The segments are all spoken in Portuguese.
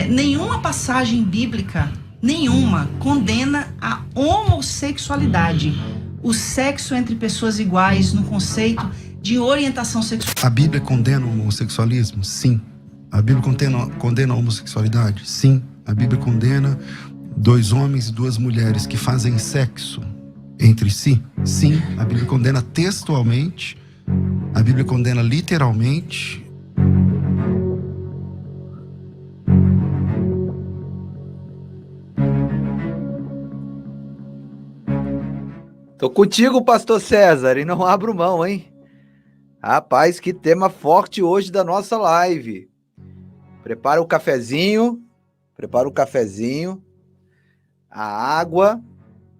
nenhuma passagem bíblica, nenhuma, condena a homossexualidade, o sexo entre pessoas iguais no conceito de orientação sexual. A Bíblia condena o homossexualismo? Sim. A Bíblia condena a homossexualidade? Sim. A Bíblia condena 2 homens e 2 mulheres que fazem sexo entre si? Sim. A Bíblia condena textualmente. A Bíblia condena literalmente. Tô contigo, pastor César, e não abro mão, hein? Rapaz, que tema forte hoje da nossa live. Prepara o cafezinho, a água,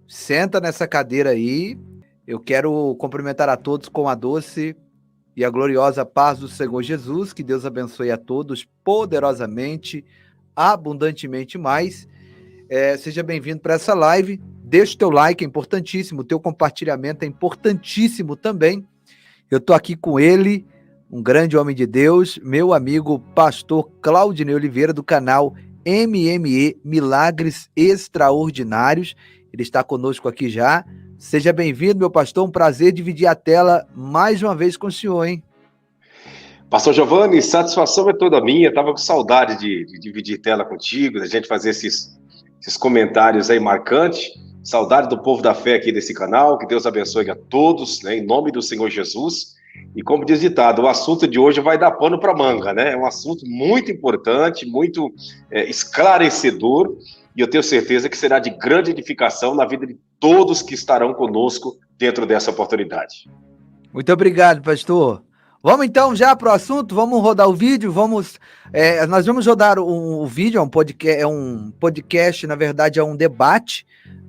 senta nessa cadeira aí. Eu quero cumprimentar a todos com a doce e a gloriosa paz do Senhor Jesus. Que Deus abençoe a todos poderosamente, abundantemente mais. Seja bem-vindo para essa live. Deixa o teu like, é importantíssimo. O teu compartilhamento é importantíssimo também. Eu estou aqui com ele, um grande homem de Deus, meu amigo pastor Claudinei Oliveira, do canal MME, Milagres Extraordinários. Ele está conosco aqui já. Seja bem-vindo, meu pastor. Um prazer dividir a tela mais uma vez com o senhor, hein? Pastor Giovanni, satisfação é toda minha. Estava com saudade de dividir tela contigo, da gente fazer esses comentários aí marcantes. Saudade do povo da fé aqui desse canal. Que Deus abençoe a todos, né, em nome do Senhor Jesus. E como diz o ditado, o assunto de hoje vai dar pano para manga, né? É um assunto muito importante, muito esclarecedor. E eu tenho certeza que será de grande edificação na vida de todos que estarão conosco dentro dessa oportunidade. Muito obrigado, pastor. Vamos então já para o assunto, vamos rodar o vídeo, nós vamos rodar o vídeo, é um podcast, na verdade é um debate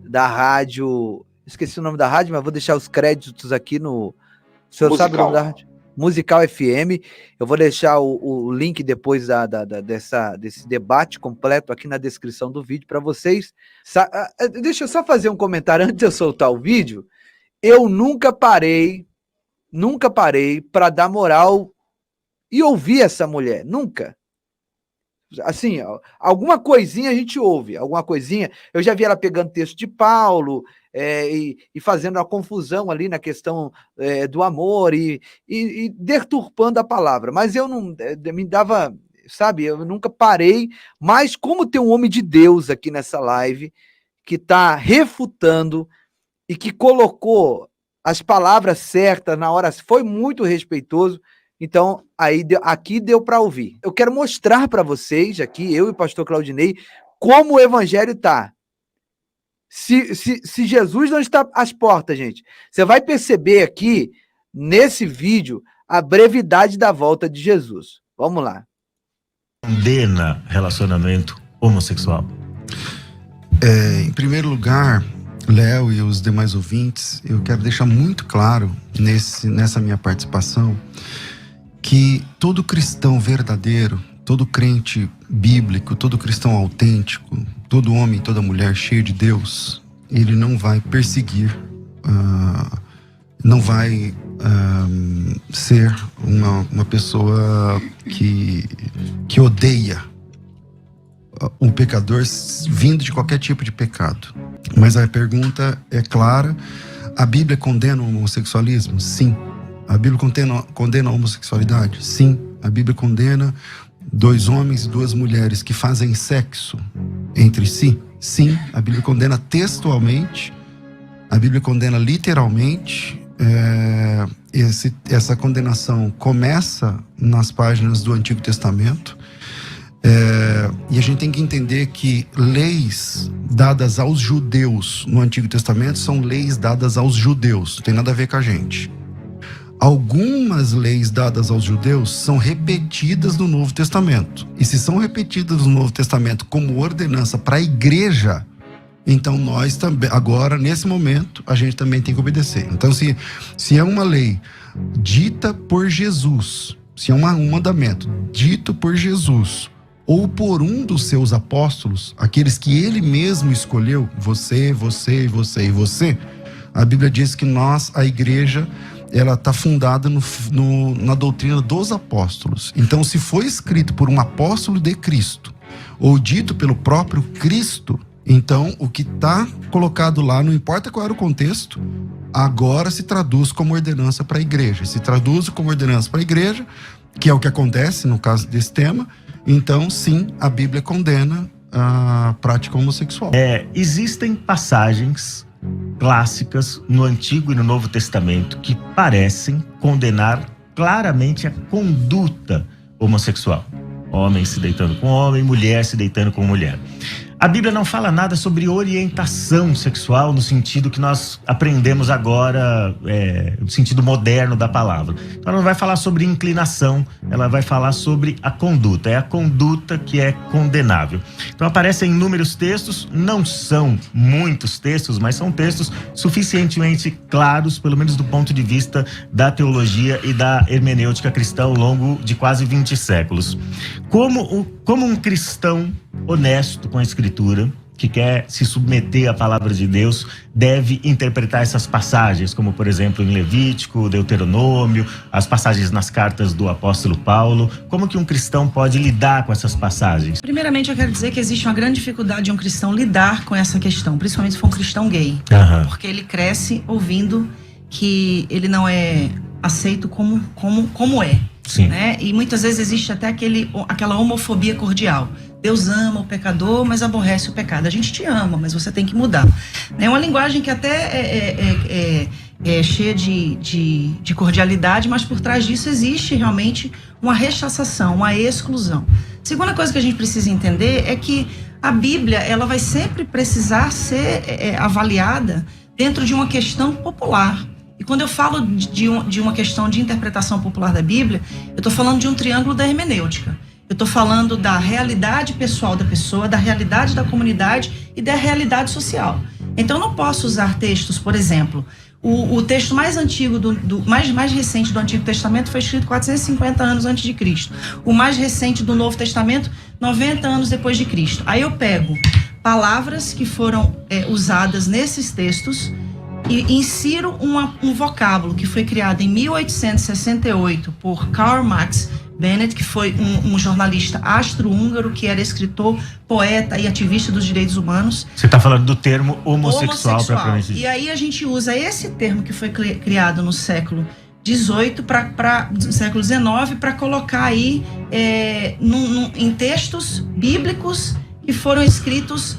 da rádio, esqueci o nome da rádio, mas vou deixar os créditos aqui no... O senhor Musical. sabe o nome da rádio? Musical FM. Eu vou deixar o link depois desse debate completo aqui na descrição do vídeo para vocês. Deixa eu só fazer um comentário antes de eu soltar o vídeo. Eu nunca parei para dar moral e ouvir essa mulher, nunca. Assim, alguma coisinha a gente ouve, alguma coisinha. Eu já vi ela pegando texto de Paulo e fazendo uma confusão ali na questão do amor e deturpando a palavra. Mas eu não me dava, sabe, eu nunca parei. Mas como tem um homem de Deus aqui nessa live que está refutando e que colocou as palavras certas na hora, foi muito respeitoso. Então, aqui deu para ouvir. Eu quero mostrar para vocês aqui, eu e o pastor Claudinei, como o evangelho está. Se Jesus não está às portas, gente, você vai perceber aqui, nesse vídeo, a brevidade da volta de Jesus. Vamos lá. Condena relacionamento homossexual? Em primeiro lugar, Léo e os demais ouvintes, eu quero deixar muito claro nessa minha participação que todo cristão verdadeiro, todo crente bíblico, todo cristão autêntico, todo homem, toda mulher cheio de Deus, ele não vai perseguir, não vai ser uma pessoa que odeia um pecador vindo de qualquer tipo de pecado. Mas a pergunta é clara: a Bíblia condena o homossexualismo? Sim. A Bíblia condena a homossexualidade? Sim. A Bíblia condena 2 homens e 2 mulheres que fazem sexo entre si? Sim. A Bíblia condena textualmente. A Bíblia condena literalmente. Essa condenação começa nas páginas do Antigo Testamento. E a gente tem que entender que leis dadas aos judeus no Antigo Testamento são leis dadas aos judeus, não tem nada a ver com a gente. Algumas leis dadas aos judeus são repetidas no Novo Testamento. E se são repetidas no Novo Testamento como ordenança para a igreja, então nós também, agora, nesse momento, a gente também tem que obedecer. Então, se é uma lei dita por Jesus, se é um mandamento dito por Jesus, ou por um dos seus apóstolos, aqueles que ele mesmo escolheu, você, você, você e você, a Bíblia diz que nós, a igreja, ela está fundada na doutrina dos apóstolos. Então, se foi escrito por um apóstolo de Cristo, ou dito pelo próprio Cristo, então o que está colocado lá, não importa qual era o contexto, agora se traduz como ordenança para a igreja. Se traduz como ordenança para a igreja, que é o que acontece no caso desse tema, então sim, a Bíblia condena a prática homossexual. Existem passagens clássicas no Antigo e no Novo Testamento que parecem condenar claramente a conduta homossexual. Homem se deitando com homem, mulher se deitando com mulher. A Bíblia não fala nada sobre orientação sexual no sentido que nós aprendemos agora, no sentido moderno da palavra. Então ela não vai falar sobre inclinação, ela vai falar sobre a conduta. É a conduta que é condenável. Então aparecem inúmeros textos, não são muitos textos, mas são textos suficientemente claros, pelo menos do ponto de vista da teologia e da hermenêutica cristã ao longo de quase 20 séculos. Como um cristão honesto com a Escritura, que quer se submeter à palavra de Deus, deve interpretar essas passagens, como por exemplo em Levítico, Deuteronômio, as passagens nas cartas do apóstolo Paulo. Como que um cristão pode lidar com essas passagens? Primeiramente, eu quero dizer que existe uma grande dificuldade de um cristão lidar com essa questão, principalmente se for um cristão gay. Porque ele cresce ouvindo que ele não é aceito como é. Sim. Né? E muitas vezes existe até aquela homofobia cordial. Deus ama o pecador, mas aborrece o pecado. A gente te ama, mas você tem que mudar. É uma linguagem que até é cheia de cordialidade, mas por trás disso existe realmente uma rechaçação, uma exclusão. Segunda coisa que a gente precisa entender é que a Bíblia ela vai sempre precisar ser avaliada dentro de uma questão popular. E quando eu falo de uma questão de interpretação popular da Bíblia, eu estou falando de um triângulo da hermenêutica. Eu estou falando da realidade pessoal da pessoa, da realidade da comunidade e da realidade social. Então, eu não posso usar textos, por exemplo, o texto mais antigo, mais recente do Antigo Testamento foi escrito 450 anos antes de Cristo. O mais recente do Novo Testamento, 90 anos depois de Cristo. Aí eu pego palavras que foram usadas nesses textos e insiro um vocábulo que foi criado em 1868 por Karl Marx Bennett, que foi um jornalista austro-húngaro, que era escritor, poeta e ativista dos direitos humanos. Você está falando do termo homossexual. E aí a gente usa esse termo que foi criado no século XVIII no século XIX para colocar aí em textos bíblicos que foram escritos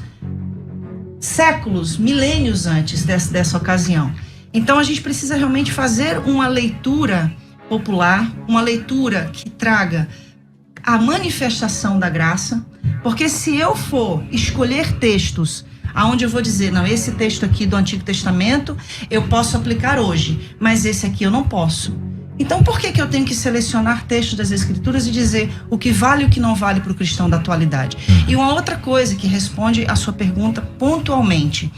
séculos, milênios antes dessa ocasião. Então a gente precisa realmente fazer uma leitura popular, uma leitura que traga a manifestação da graça, porque se eu for escolher textos aonde eu vou dizer, não, esse texto aqui do Antigo Testamento eu posso aplicar hoje, mas esse aqui eu não posso. Então por que eu tenho que selecionar textos das Escrituras e dizer o que vale e o que não vale para o cristão da atualidade? E uma outra coisa que responde a sua pergunta pontualmente,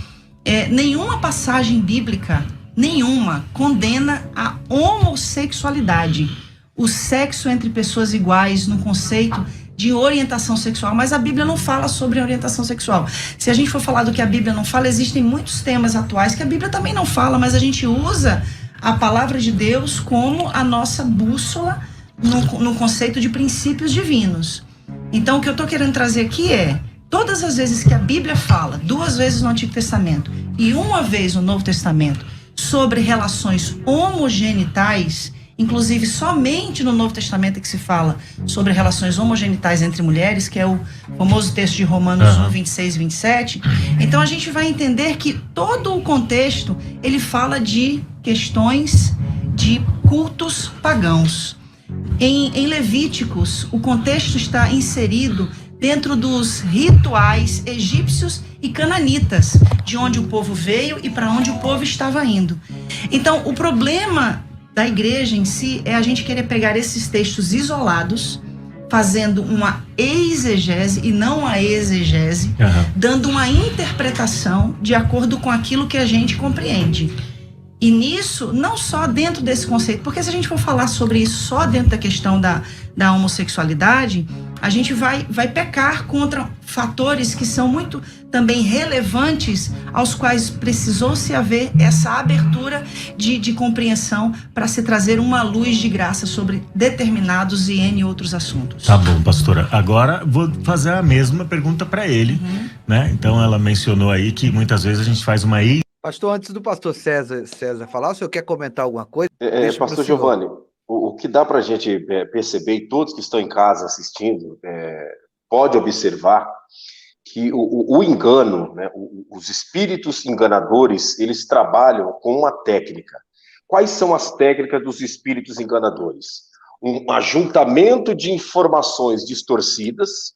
nenhuma passagem bíblica, nenhuma, condena a homossexualidade, o sexo entre pessoas iguais no conceito de orientação sexual, mas a Bíblia não fala sobre orientação sexual. Se a gente for falar do que a Bíblia não fala, existem muitos temas atuais que a Bíblia também não fala, mas a gente usa a palavra de Deus como a nossa bússola no conceito de princípios divinos. Então, o que eu estou querendo trazer aqui todas as vezes que a Bíblia fala, 2 vezes no Antigo Testamento e 1 vez no Novo Testamento, sobre relações homogenitais, inclusive somente no Novo Testamento é que se fala sobre relações homogenitais entre mulheres, que é o famoso texto de Romanos 1, 26 e 27. Então a gente vai entender que todo o contexto, ele fala de questões de cultos pagãos. Em Levíticos, o contexto está inserido dentro dos rituais egípcios e cananitas, de onde o povo veio e para onde o povo estava indo. Então, o problema da igreja em si é a gente querer pegar esses textos isolados, fazendo uma exegese e não uma exegese, dando uma interpretação de acordo com aquilo que a gente compreende. E nisso, não só dentro desse conceito, porque se a gente for falar sobre isso só dentro da questão da homossexualidade, a gente vai pecar contra fatores que são muito também relevantes, aos quais precisou se haver essa abertura de compreensão para se trazer uma luz de graça sobre determinados e N outros assuntos. Tá bom, pastora. Agora vou fazer a mesma pergunta para ele, né? Então ela mencionou aí que muitas vezes a gente faz uma... Pastor, antes do pastor César falar, o senhor quer comentar alguma coisa? Pastor Giovanni, o que dá para a gente perceber, e todos que estão em casa assistindo, pode observar que o engano, né, os espíritos enganadores, eles trabalham com uma técnica. Quais são as técnicas dos espíritos enganadores? Um ajuntamento de informações distorcidas.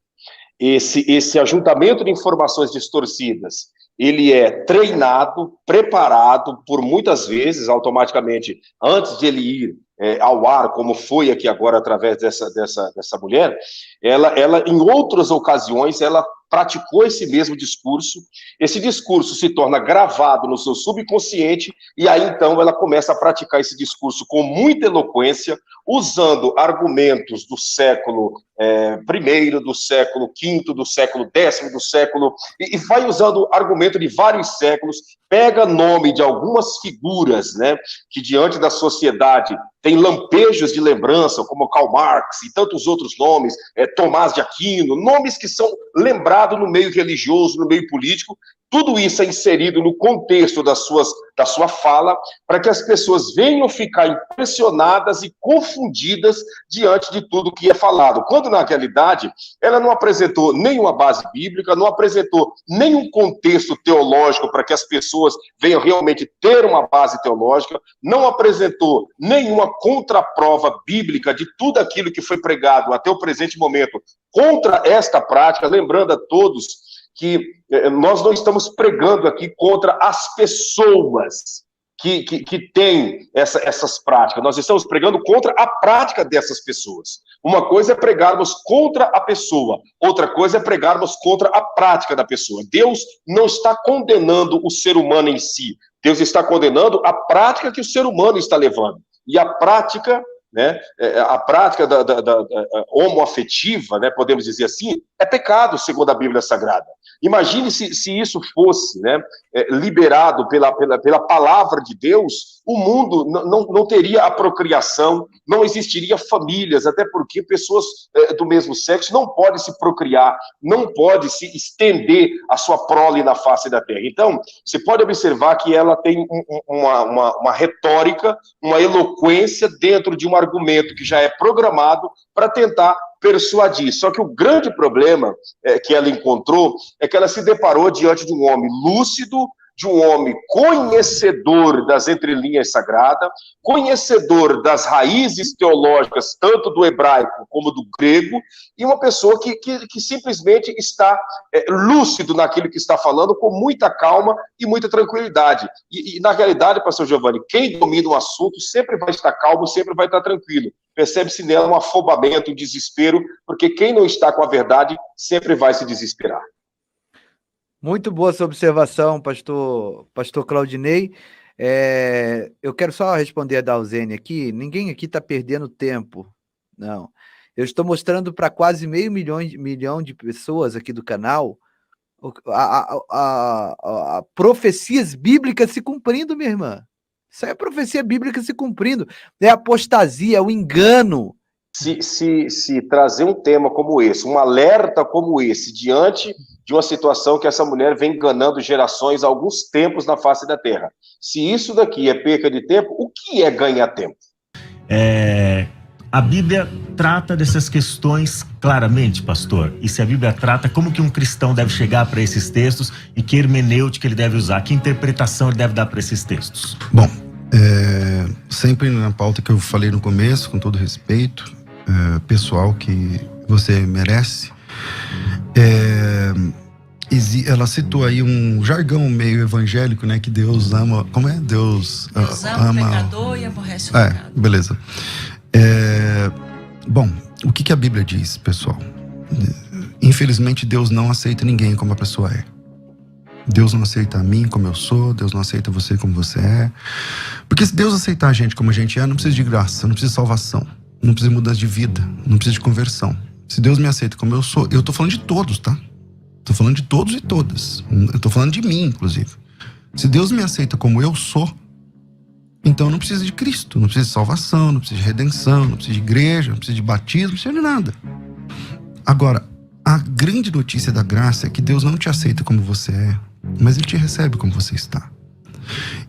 Esse ajuntamento de informações distorcidas, ele é treinado, preparado por muitas vezes, automaticamente, antes de ele ir ao ar, como foi aqui agora através dessa mulher, ela em outras ocasiões, ela praticou esse mesmo discurso, esse discurso se torna gravado no seu subconsciente, e aí então ela começa a praticar esse discurso com muita eloquência, usando argumentos do século I, do século V, do século X, do século... E vai usando argumento de vários séculos, pega nome de algumas figuras, né, que diante da sociedade tem lampejos de lembrança, como Karl Marx e tantos outros nomes, Tomás de Aquino, nomes que são lembrados no meio religioso, no meio político. Tudo isso é inserido no contexto da sua fala, para que as pessoas venham ficar impressionadas e confundidas diante de tudo que é falado. Quando, na realidade, ela não apresentou nenhuma base bíblica, não apresentou nenhum contexto teológico para que as pessoas venham realmente ter uma base teológica, não apresentou nenhuma contraprova bíblica de tudo aquilo que foi pregado até o presente momento contra esta prática, lembrando a todos que nós não estamos pregando aqui contra as pessoas que têm essas práticas, nós estamos pregando contra a prática dessas pessoas. Uma coisa é pregarmos contra a pessoa, outra coisa é pregarmos contra a prática da pessoa. Deus não está condenando o ser humano em si, Deus está condenando a prática que o ser humano está levando. E a prática, né, a prática da homoafetiva, né, podemos dizer assim, é pecado, segundo a Bíblia Sagrada. Imagine se isso fosse, né, liberado pela palavra de Deus, o mundo não teria a procriação, não existiria famílias, até porque pessoas do mesmo sexo não podem se procriar, não podem se estender a sua prole na face da terra. Então, você pode observar que ela tem uma retórica, uma eloquência dentro de um argumento que já é programado para tentar persuadir. Só que o grande problema que ela encontrou é que ela se deparou diante de um homem lúcido, de um homem conhecedor das entrelinhas sagradas, conhecedor das raízes teológicas, tanto do hebraico como do grego, e uma pessoa que simplesmente está lúcido naquilo que está falando, com muita calma e muita tranquilidade. E na realidade, pastor Giovanni, quem domina o assunto sempre vai estar calmo, sempre vai estar tranquilo. Percebe-se nela um afobamento, um desespero, porque quem não está com a verdade sempre vai se desesperar. Muito boa essa observação, pastor Claudinei. Eu quero só responder a Dalzene aqui. Ninguém aqui está perdendo tempo. Não. Eu estou mostrando para quase meio milhão de pessoas aqui do canal a profecias bíblicas se cumprindo, minha irmã. Isso é profecia bíblica se cumprindo. É apostasia, é o engano. Se trazer um tema como esse, um alerta como esse, diante de uma situação que essa mulher vem enganando gerações há alguns tempos na face da terra. Se isso daqui é perca de tempo, o que é ganhar tempo? A Bíblia trata dessas questões claramente, pastor? E se a Bíblia trata, como que um cristão deve chegar para esses textos e que hermenêutica ele deve usar? Que interpretação ele deve dar para esses textos? Bom, sempre na pauta que eu falei no começo, com todo respeito, pessoal que você merece, ela citou aí um jargão meio evangélico, né? Que Deus ama... Como é? Deus ama o pecador e aborrece o pecado. Beleza. Bom, o que a Bíblia diz, pessoal? Infelizmente, Deus não aceita ninguém como a pessoa é. Deus não aceita a mim como eu sou, Deus não aceita você como você é. Porque se Deus aceitar a gente como a gente é, não precisa de graça, não precisa de salvação, não precisa de mudança de vida, não precisa de conversão. Se Deus me aceita como eu sou, eu tô falando de todos, tá? Tô falando de todos e todas. Eu tô falando de mim, inclusive. Se Deus me aceita como eu sou, então não precisa de Cristo, não precisa de salvação, não precisa de redenção, não precisa de igreja, não precisa de batismo, não precisa de nada. Agora, a grande notícia da graça é que Deus não te aceita como você é, mas Ele te recebe como você está.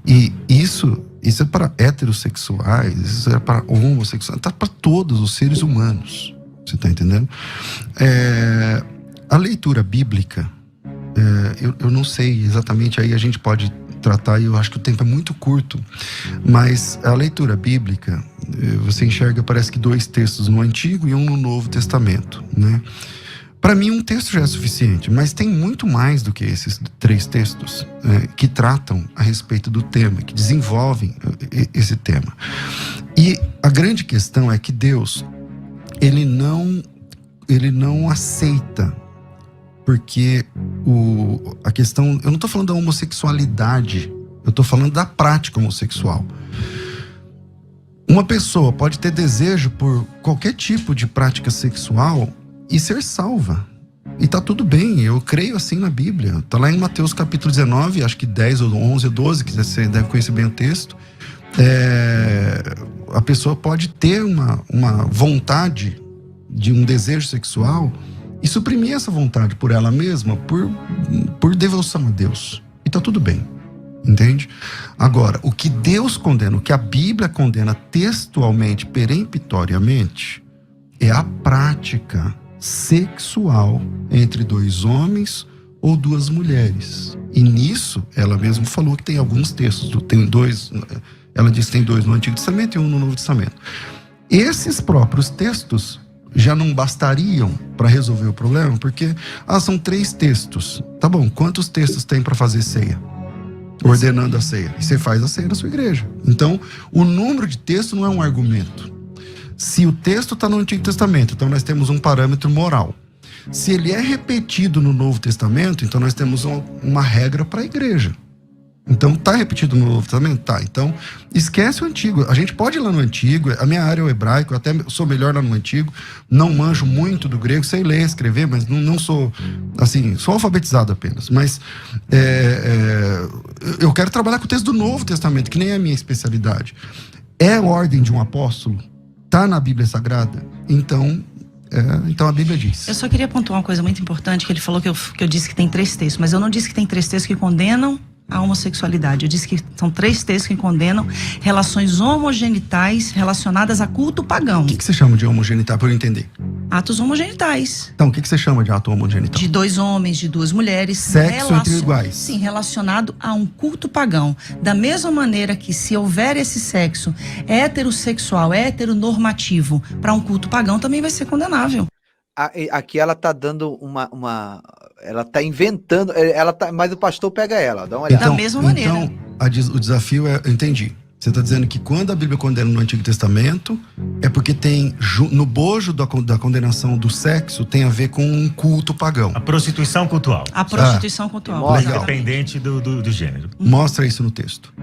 E isso é para heterossexuais, isso é para homossexuais, tá para todos os seres humanos. Você está entendendo? A leitura bíblica, eu não sei exatamente, aí a gente pode tratar, e eu acho que o tempo é muito curto, mas a leitura bíblica, você enxerga, parece que 2 textos no Antigo e um no Novo Testamento, né? Para mim, um texto já é suficiente, mas tem muito mais do que esses 3 textos que tratam a respeito do tema, que desenvolvem esse tema. E a grande questão é que Deus, ele não aceita, porque a questão, eu não estou falando da homossexualidade, eu estou falando da prática homossexual. Uma pessoa pode ter desejo por qualquer tipo de prática sexual e ser salva. E tá tudo bem, eu creio assim na Bíblia. Tá lá em Mateus capítulo 19, acho que 10 ou 11 ou 12, que você deve conhecer bem o texto. A pessoa pode ter uma vontade de um desejo sexual e suprimir essa vontade por ela mesma, por devoção a Deus. E tá tudo bem, entende? Agora, o que Deus condena, o que a Bíblia condena textualmente, peremptoriamente, é a prática sexual entre 2 homens ou 2 mulheres. E nisso, ela mesma falou que tem alguns textos, tem 2, ela diz que tem 2 no Antigo Testamento e 1 no Novo Testamento. Esses próprios textos já não bastariam para resolver o problema, porque são 3 textos. Tá bom, quantos textos tem para fazer ceia? Ordenando a ceia. E você faz a ceia na sua igreja. Então, o número de textos não é um argumento. Se o texto está no Antigo Testamento, então nós temos um parâmetro moral. Se ele é repetido no Novo Testamento, então nós temos uma regra para a igreja. Então, tá repetido no Novo Testamento? Tá. Então, esquece o Antigo. A gente pode ir lá no Antigo, a minha área é o hebraico, eu até sou melhor lá no Antigo, não manjo muito do grego, sei ler, escrever, mas não sou, assim, sou alfabetizado apenas. Mas eu quero trabalhar com o texto do Novo Testamento, que nem é a minha especialidade. É a ordem de um apóstolo? Tá na Bíblia Sagrada? Então a Bíblia diz. Eu só queria pontuar uma coisa muito importante, que ele falou que eu disse que tem 3 textos, mas eu não disse que tem 3 textos que condenam a homossexualidade. Eu disse que são 3 textos que condenam relações homogenitais relacionadas a culto pagão. O que você chama de homogenital, para eu entender? Atos homogenitais. Então, o que você chama de ato homogenital? De 2 homens, de 2 mulheres. Sexo entre iguais. Sim, relacionado a um culto pagão. Da mesma maneira que, se houver esse sexo heterossexual, heteronormativo, para um culto pagão, também vai ser condenável. Aqui ela tá dando ela tá inventando, mas o pastor pega ela, dá uma olhada. Da mesma maneira. Então, o desafio eu entendi. Você está dizendo que quando a Bíblia condena no Antigo Testamento, é porque tem, no bojo da condenação do sexo, tem a ver com um culto pagão. A prostituição cultual. A prostituição cultual. Legal. Independente do gênero. Mostra isso no texto.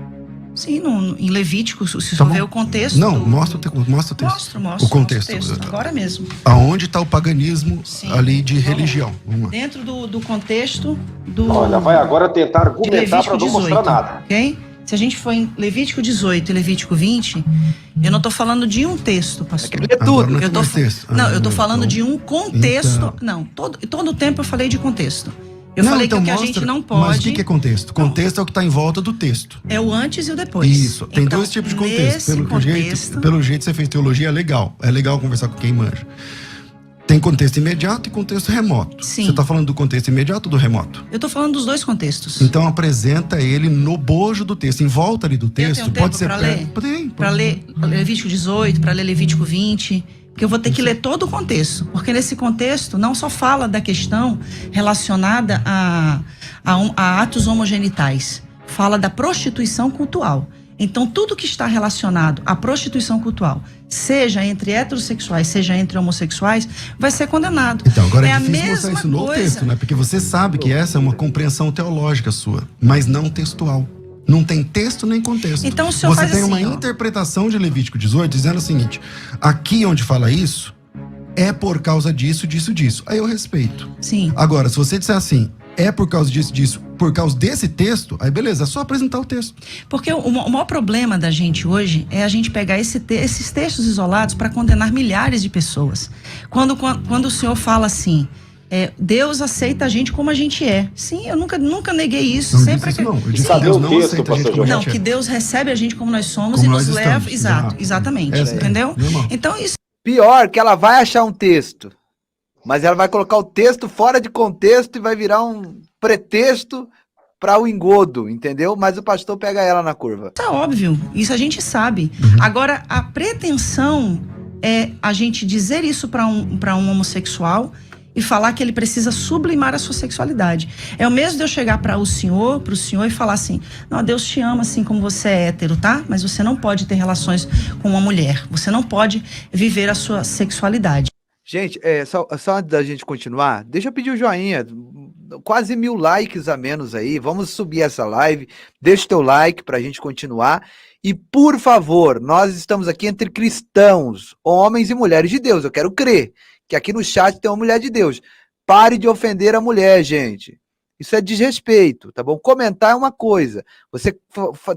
Sim, em Levítico, se for ver o contexto. Não, mostra o texto. Mostro. O contexto. Agora mesmo. Aonde está o paganismo? Sim. Ali de religião. Vamos lá. Dentro do contexto do. Olha, vai agora tentar argumentar para não mostrar nada. Ok? Se a gente for em Levítico 18 e Levítico 20, eu não estou falando de um texto, pastor. É tudo. Eu tô falando de um contexto. Então. Não, todo o tempo eu falei de contexto. Eu falei então que o que a gente não pode. Mas o que é contexto? Contexto é o que está em volta do texto. É o antes e o depois. Isso. Tem então, 2 tipos de contexto. Pelo jeito você fez teologia, é legal. É legal conversar com quem manja. Tem contexto imediato e contexto remoto. Sim. Você está falando do contexto imediato ou do remoto? Eu estou falando dos 2 contextos. Então apresenta ele no bojo do texto. Em volta ali do texto, eu tenho pode tempo ser... Para ler Levítico 18, para ler Levítico 20... Porque eu vou ter que ler todo o contexto. Porque nesse contexto não só fala da questão relacionada a atos homogenitais. Fala da prostituição cultual. Então, tudo que está relacionado à prostituição cultural, seja entre heterossexuais, seja entre homossexuais, vai ser condenado. Então, agora é a difícil mostrar mesma isso no coisa. texto, né? Porque você sabe que essa é uma compreensão teológica sua, mas não textual. Não tem texto nem contexto. Então, o senhor você faz tem assim, uma ó. interpretação de Levítico 18 dizendo o seguinte: aqui onde fala isso, é por causa disso, disso, disso. Aí eu respeito. Sim. Agora, se você disser assim, é por causa disso, disso, por causa desse texto, aí beleza, é só apresentar o texto. Porque o maior problema da gente hoje é a gente pegar esses textos isolados para condenar milhares de pessoas. Quando o senhor fala assim, Deus aceita a gente como a gente é. Sim, eu nunca neguei isso. Não Sempre disse isso, não. Eu Sim. disse que Cadê Deus o não texto, aceita a gente pastor como a Não, gente é. que Deus recebe a gente como nós somos Como e nós nos leva. estamos. Exatamente. Essa é, Entendeu? normal. Então, isso. Pior que ela vai achar um texto, mas ela vai colocar o texto fora de contexto e vai virar um pretexto para o engodo, entendeu? Mas o pastor pega ela na curva. É óbvio, isso a gente sabe. Agora, a pretensão é a gente dizer isso para um homossexual e falar que ele precisa sublimar a sua sexualidade. É o mesmo de eu chegar para o senhor e falar assim: não, Deus te ama assim como você é hétero, tá? Mas você não pode ter relações com uma mulher. Você não pode viver a sua sexualidade. Gente, só antes da gente continuar, deixa eu pedir o joinha, quase 1000 likes a menos aí, vamos subir essa live, deixa o teu like pra gente continuar, e por favor, nós estamos aqui entre cristãos, homens e mulheres de Deus, eu quero crer que aqui no chat tem uma mulher de Deus, pare de ofender a mulher, gente, isso é desrespeito, tá bom? Comentar é uma coisa, você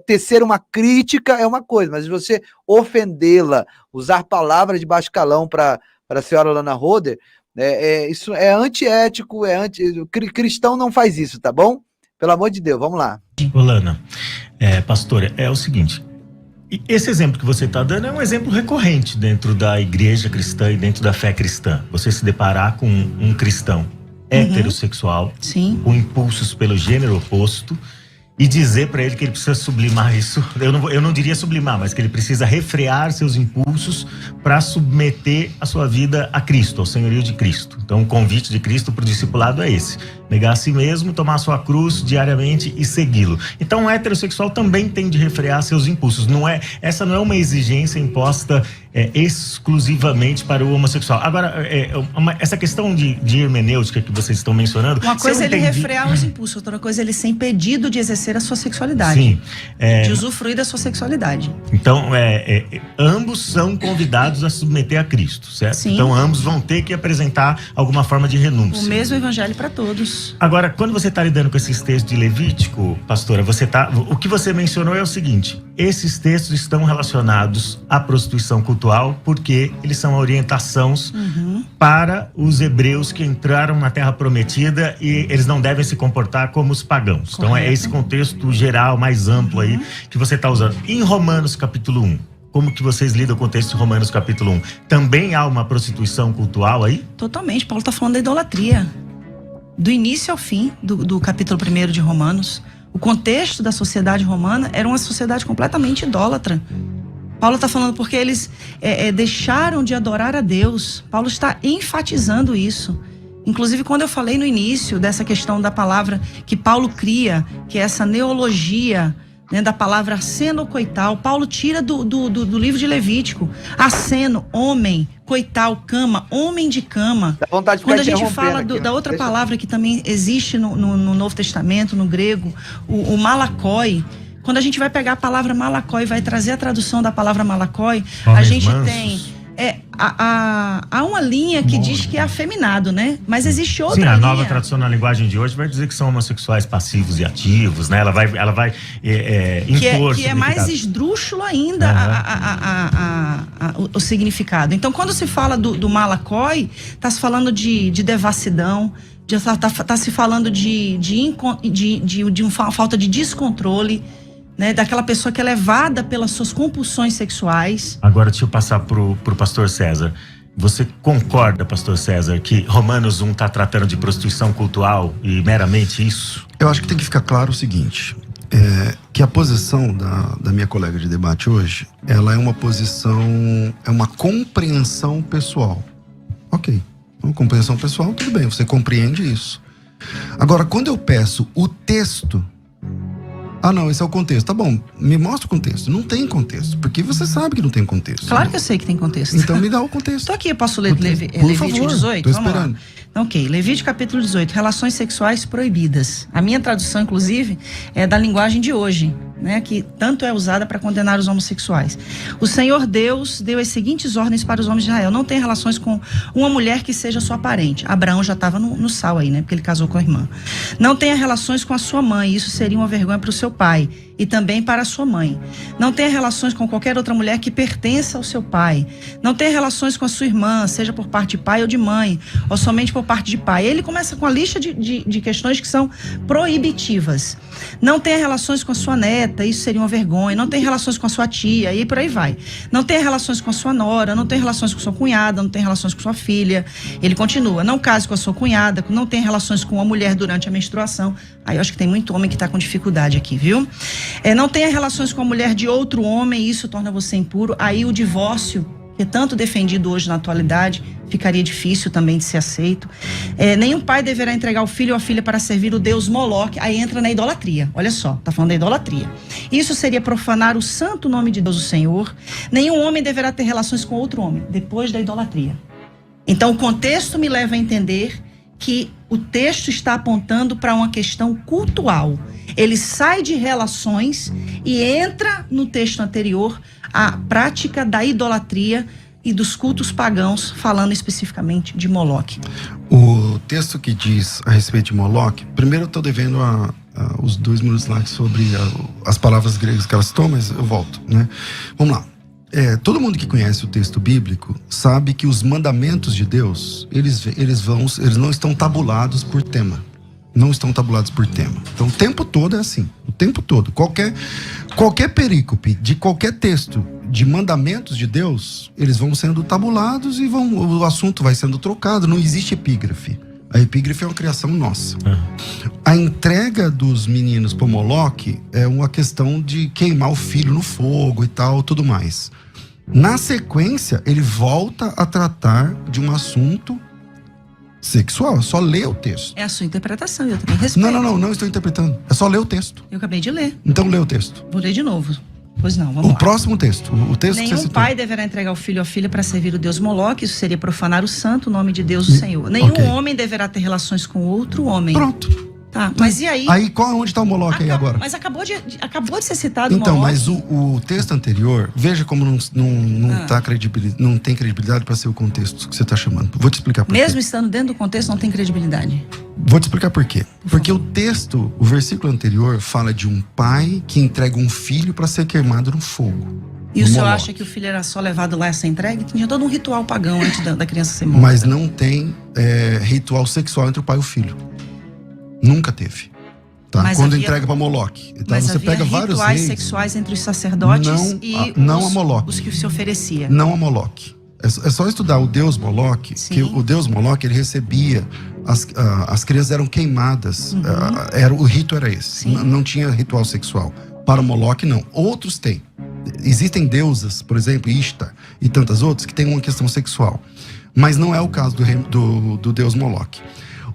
tecer uma crítica é uma coisa, mas você ofendê-la, usar palavras de baixo calão para a senhora Lana Roder, isso é antiético, cristão não faz isso, tá bom? Pelo amor de Deus, vamos lá. Ô, Lana, pastora, é o seguinte, esse exemplo que você está dando é um exemplo recorrente dentro da igreja cristã e dentro da fé cristã. Você se deparar com um cristão heterossexual, Sim. com impulsos pelo gênero oposto, e dizer para ele que ele precisa sublimar isso, eu não diria sublimar, mas que ele precisa refrear seus impulsos para submeter a sua vida a Cristo, ao senhorio de Cristo. Então o convite de Cristo para o discipulado é esse: negar a si mesmo, tomar a sua cruz diariamente e segui-lo. Então o heterossexual também tem de refrear seus impulsos. Essa não é uma exigência imposta exclusivamente para o homossexual. Agora, essa questão de hermenêutica que vocês estão mencionando... Uma coisa é ele refrear os impulsos, outra coisa é ele ser impedido de exercer a sua sexualidade. Sim. De usufruir da sua sexualidade. Então, ambos são convidados a submeter a Cristo, certo? Sim. Então, ambos vão ter que apresentar alguma forma de renúncia. O mesmo evangelho para todos. Agora, quando você está lidando com esses textos de Levítico, pastora, o que você mencionou é o seguinte: esses textos estão relacionados à prostituição cultural porque eles são orientações para os hebreus que entraram na Terra Prometida e eles não devem se comportar como os pagãos. Correto. Então é esse contexto geral, mais amplo aí, que você está usando. Em Romanos capítulo 1, como que vocês lidam com o texto de Romanos capítulo 1? Também há uma prostituição cultural aí? Totalmente. Paulo está falando da idolatria. Do início ao fim do capítulo 1 de Romanos. O contexto da sociedade romana era uma sociedade completamente idólatra. Paulo está falando porque eles deixaram de adorar a Deus. Paulo está enfatizando isso. Inclusive, quando eu falei no início dessa questão da palavra que Paulo cria, que é essa neologia, né, da palavra asseno coital, Paulo tira do livro de Levítico. Asseno, homem, coital, cama, homem de cama. Dá vontade de Quando a ficar gente fala interrompendo aqui, da outra palavra que também existe no Novo Testamento, no grego, o malakoi. Quando a gente vai pegar a palavra malakoi e vai trazer a tradução da palavra malakoi, a gente tem... há uma linha que diz que é afeminado, né? Mas existe outra linha. Sim, a nova tradução na linguagem de hoje vai dizer que são homossexuais passivos e ativos, né? Ela vai impor que é mais esdrúxulo ainda o significado. Então, quando se fala do malakoi, está se falando de devassidão, está se falando de uma falta de descontrole, né, daquela pessoa que é levada pelas suas compulsões sexuais. Agora deixa eu passar pro pastor César. Você concorda, pastor César, que Romanos 1 está tratando de prostituição cultural e meramente isso? Eu acho que tem que ficar claro o seguinte, que a posição da minha colega de debate hoje, ela é uma posição, é uma compreensão pessoal. Ok, uma compreensão pessoal, tudo bem, você compreende isso. Agora, quando eu peço o texto, Ah, não, esse é o contexto. Tá bom, me mostra o contexto. Não tem contexto, porque você sabe que não tem contexto. Claro que eu sei que tem contexto. Então me dá o contexto. Estou aqui, eu posso ler Por Levítico favor, 18? tô Vamos lá. esperando. Então, ok, Levítico capítulo 18, relações sexuais proibidas. A minha tradução, inclusive, é da linguagem de hoje, né, que tanto é usada para condenar os homossexuais. O Senhor Deus deu as seguintes ordens para os homens de Israel: não tenha relações com uma mulher que seja sua parente. Abraão já estava no sal aí, né, porque ele casou com a irmã. Não tenha relações com a sua mãe, isso seria uma vergonha para o seu pai e também para a sua mãe. Não tenha relações com qualquer outra mulher que pertença ao seu pai. Não tenha relações com a sua irmã, seja por parte de pai ou de mãe, ou somente por parte de pai. Ele começa com a lista de questões que são proibitivas. Não tenha relações com a sua neta, isso seria uma vergonha. Não tenha relações com a sua tia, e por aí vai. Não tenha relações com a sua nora, não tenha relações com sua cunhada, não tenha relações com sua filha. Ele continua: não case com a sua cunhada, não tenha relações com uma mulher durante a menstruação. Aí eu acho que tem muito homem que está com dificuldade aqui, viu? Não tenha relações com a mulher de outro homem, isso torna você impuro. Aí o divórcio, que é tanto defendido hoje na atualidade, ficaria difícil também de ser aceito. Nenhum pai deverá entregar o filho ou a filha para servir o deus Moloque. Aí entra na idolatria. Olha só, tá falando da idolatria. Isso seria profanar o santo nome de Deus, o Senhor. Nenhum homem deverá ter relações com outro homem, depois da idolatria. Então o contexto me leva a entender que o texto está apontando para uma questão cultual. Ele sai de relações e entra no texto anterior a prática da idolatria e dos cultos pagãos, falando especificamente de Moloque. O texto que diz a respeito de Moloque, primeiro eu estou devendo os 2 minutos lá sobre as palavras gregas que elas citou, mas eu volto, né? Vamos lá. Todo mundo que conhece o texto bíblico sabe que os mandamentos de Deus, eles não estão tabulados por tema. Não estão tabulados por tema. Então o tempo todo é assim. O tempo todo. Qualquer perícope de qualquer texto de mandamentos de Deus, eles vão sendo tabulados e o assunto vai sendo trocado. Não existe epígrafe. A epígrafe é uma criação nossa. A entrega dos meninos para Moloque é uma questão de queimar o filho no fogo e tal, tudo mais. Na sequência, ele volta a tratar de um assunto sexual. É só ler o texto. É a sua interpretação, eu também respeito. Não estou interpretando. É só ler o texto. Eu acabei de ler. Então lê o texto. Vou ler de novo. Pois não, vamos lá. O próximo texto. O texto que você Nenhum citou. pai deverá entregar o filho ou a filha para servir o deus Moloque, isso seria profanar o santo nome de Deus, o Senhor. Nenhum ok. homem deverá ter relações com outro homem. Pronto. Tá, mas e aí? Aí, onde está o Moloque aí agora? Mas acabou de ser citado Então, Moloque. mas o texto anterior, veja como não tem credibilidade para ser o contexto que você está chamando. Vou te explicar por quê. Mesmo estando dentro do contexto, não tem credibilidade. Vou te explicar por quê. Porque o texto, o versículo anterior, fala de um pai que entrega um filho para ser queimado no fogo. E o senhor Moloque. acha que o filho era só levado lá a ser entregue? Tinha todo um ritual pagão antes da criança ser morta. Mas não tem ritual sexual entre o pai e o filho. Nunca teve. Tá? Mas Quando havia- entrega para Moloque. Então Mas você havia pega vários rituais reis. sexuais entre os sacerdotes Não a Moloque. os que se oferecia. Não a Moloque. É só estudar o deus Moloque, Sim. que o deus Moloque, ele recebia, as crianças eram queimadas, o rito era esse. Sim. Não tinha ritual sexual. Para o Moloque, não. Outros têm. Existem deusas, por exemplo, Ishtar e tantas outras, que têm uma questão sexual. Mas não é o caso do deus Moloque.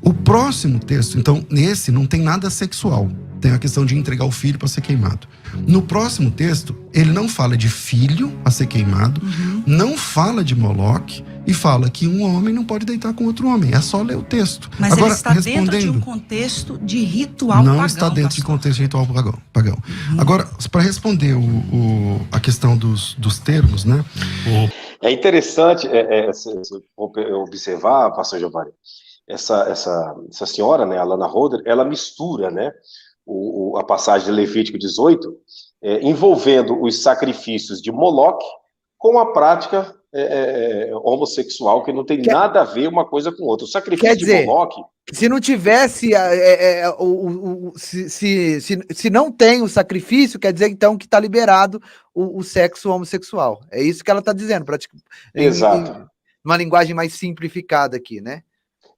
O próximo texto, então, nesse não tem nada sexual. Tem a questão de entregar o filho para ser queimado. No próximo texto, ele não fala de filho a ser queimado, não fala de Moloque e fala que um homem não pode deitar com outro homem. É só ler o texto. Mas Agora, ele está dentro de um contexto de ritual não pagão. está dentro de pastor. contexto de ritual pagão. Agora, para responder a questão dos termos, né? É interessante observar, pastor Giovanni, essa senhora, né, a Lana Roder, ela mistura, né, a passagem de Levítico 18, envolvendo os sacrifícios de Moloque com a prática homossexual, que não tem nada a ver uma coisa com outra. O sacrifício de Moloque... Se não tivesse, se não tem o sacrifício, quer dizer então que está liberado o sexo homossexual. É isso que ela está dizendo, Exato. Uma linguagem mais simplificada aqui, né?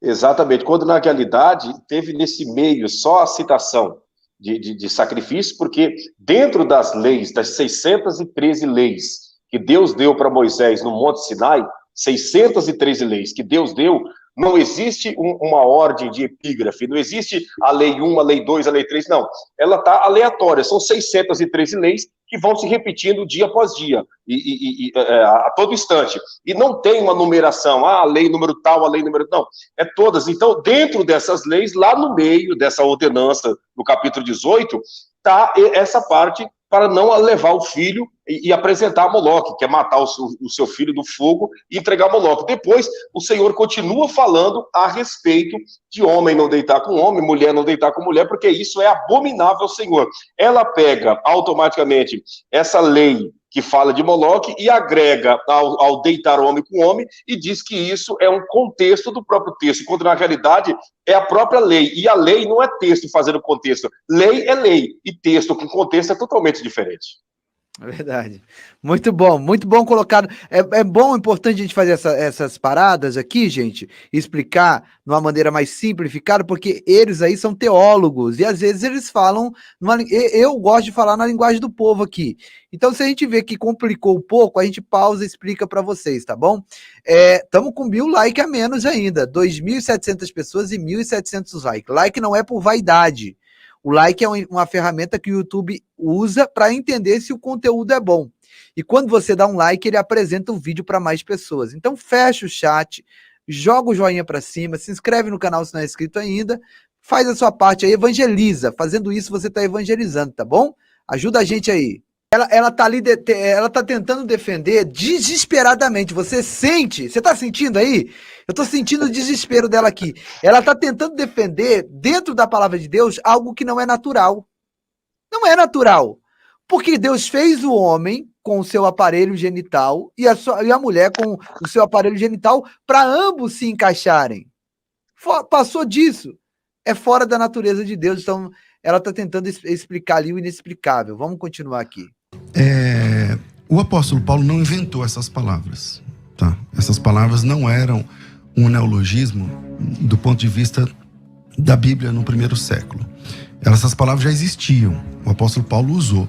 Exatamente, quando na realidade teve nesse meio só a citação de sacrifício, porque dentro das leis, das 613 leis que Deus deu para Moisés no Monte Sinai, 613 leis que Deus deu, Não existe uma ordem de epígrafe, não existe a lei 1, a lei 2, a lei 3, não. Ela está aleatória, são 613 leis que vão se repetindo dia após dia, a todo instante. E não tem uma numeração, a lei número tal, a lei número... Não, é todas. Então, dentro dessas leis, lá no meio dessa ordenança, no capítulo 18, está essa parte para não levar o filho e apresentar a Moloque, que é matar o seu filho do fogo e entregar a Moloque. Depois, o Senhor continua falando a respeito de homem não deitar com homem, mulher não deitar com mulher, porque isso é abominável ao Senhor. Ela pega automaticamente essa lei que fala de Moloque e agrega ao deitar homem com homem e diz que isso é um contexto do próprio texto, quando na realidade é a própria lei. E a lei não é texto fazendo contexto. Lei é lei e texto com contexto é totalmente diferente. É verdade. Muito bom colocado. É bom, importante a gente fazer essas paradas aqui, gente, explicar de uma maneira mais simplificada, porque eles aí são teólogos, e às vezes eles falam, eu gosto de falar na linguagem do povo aqui. Então, se a gente vê que complicou um pouco, a gente pausa e explica para vocês, tá bom? Estamos com 1.000 likes a menos ainda, 2.700 pessoas e 1.700 likes. Like não é por vaidade. O like é uma ferramenta que o YouTube usa para entender se o conteúdo é bom. E quando você dá um like, ele apresenta o vídeo para mais pessoas. Então fecha o chat, joga o joinha para cima, se inscreve no canal se não é inscrito ainda, faz a sua parte aí, evangeliza. Fazendo isso, você está evangelizando, tá bom? Ajuda a gente aí. Ela tá ali, ela tá tentando defender desesperadamente. Você tá sentindo aí? Eu tô sentindo o desespero dela aqui. Ela tá tentando defender, dentro da palavra de Deus, algo que não é natural. Não é natural. Porque Deus fez o homem com o seu aparelho genital e a mulher com o seu aparelho genital para ambos se encaixarem. Passou disso. É fora da natureza de Deus. Então, ela está tentando explicar ali o inexplicável. Vamos continuar aqui. O apóstolo Paulo não inventou essas palavras, tá? Essas palavras não eram um neologismo do ponto de vista da Bíblia no primeiro século. Essas palavras já existiam, o apóstolo Paulo usou.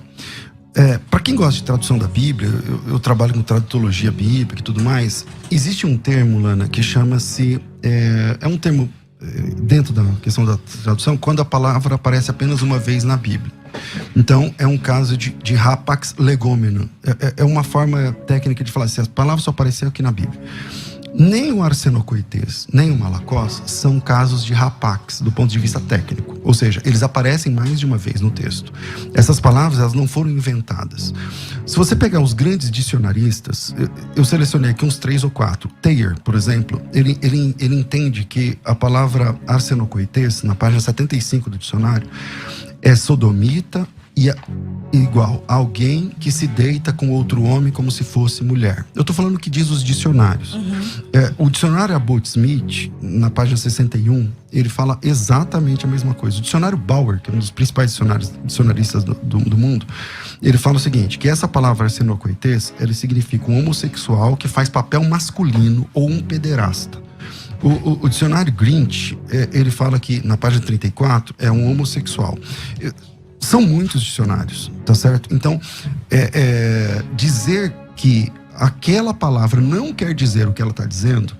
Para quem gosta de tradução da Bíblia, eu trabalho com tradutologia bíblica e tudo mais, existe um termo, Lana, que chama-se... É um termo dentro da questão da tradução, quando a palavra aparece apenas uma vez na Bíblia. Então, é um caso de rapax legomeno. É uma forma técnica de falar assim, as palavras só apareceram aqui na Bíblia. Nem o arsenocoites, nem o malacós são casos de rapax, do ponto de vista técnico. Ou seja, eles aparecem mais de uma vez no texto. Essas palavras, elas não foram inventadas. Se você pegar os grandes dicionaristas, eu selecionei aqui uns 3 ou 4. Thayer, por exemplo, ele entende que a palavra arsenocoites, na página 75 do dicionário, é sodomita e igual alguém que se deita com outro homem como se fosse mulher. Eu tô falando o que diz os dicionários. O dicionário Abbott Smith, na página 61, ele fala exatamente a mesma coisa. O dicionário Bauer, que é um dos principais dicionaristas do mundo, ele fala o seguinte, que essa palavra arsenocoites, ele significa um homossexual que faz papel masculino ou um pederasta. O dicionário Grinch, ele fala que, na página 34, é um homossexual. São muitos dicionários, tá certo? Então, dizer que aquela palavra não quer dizer o que ela está dizendo,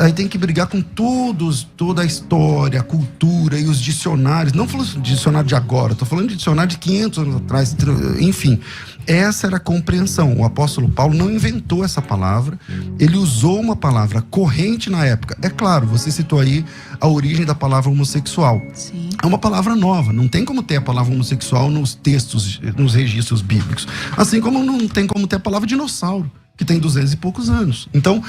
aí tem que brigar com toda a história, a cultura e os dicionários. Não falando de dicionário de agora, estou falando de dicionário de 500 anos atrás, enfim. Essa era a compreensão. O apóstolo Paulo não inventou essa palavra, ele usou uma palavra corrente na época. É claro, você citou aí a origem da palavra homossexual. Sim. É uma palavra nova, não tem como ter a palavra homossexual nos textos, nos registros bíblicos. Assim como não tem como ter a palavra dinossauro, que tem 200 e poucos anos. Então,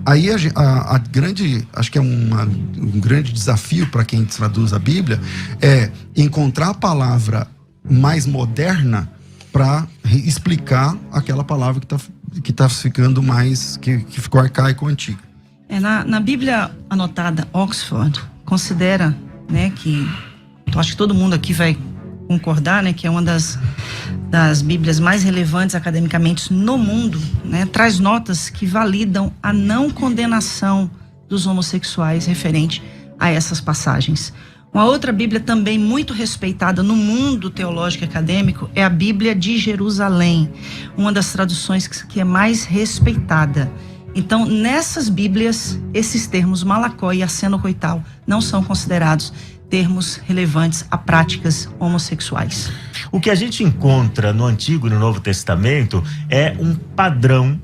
aí a grande, acho que é um grande desafio para quem traduz a Bíblia, é encontrar a palavra mais moderna para explicar aquela palavra que tá ficando mais, que ficou arcaico ou antiga. Na Bíblia anotada Oxford, considera, né, que eu acho que todo mundo aqui vai concordar, né, que é uma das Bíblias mais relevantes academicamente no mundo, né, traz notas que validam a não condenação dos homossexuais referente a essas passagens. Uma outra Bíblia também muito respeitada no mundo teológico e acadêmico é a Bíblia de Jerusalém, uma das traduções que é mais respeitada. Então, nessas Bíblias, esses termos malakó e acenocoital não são considerados termos relevantes a práticas homossexuais. O que a gente encontra no Antigo e no Novo Testamento é um padrão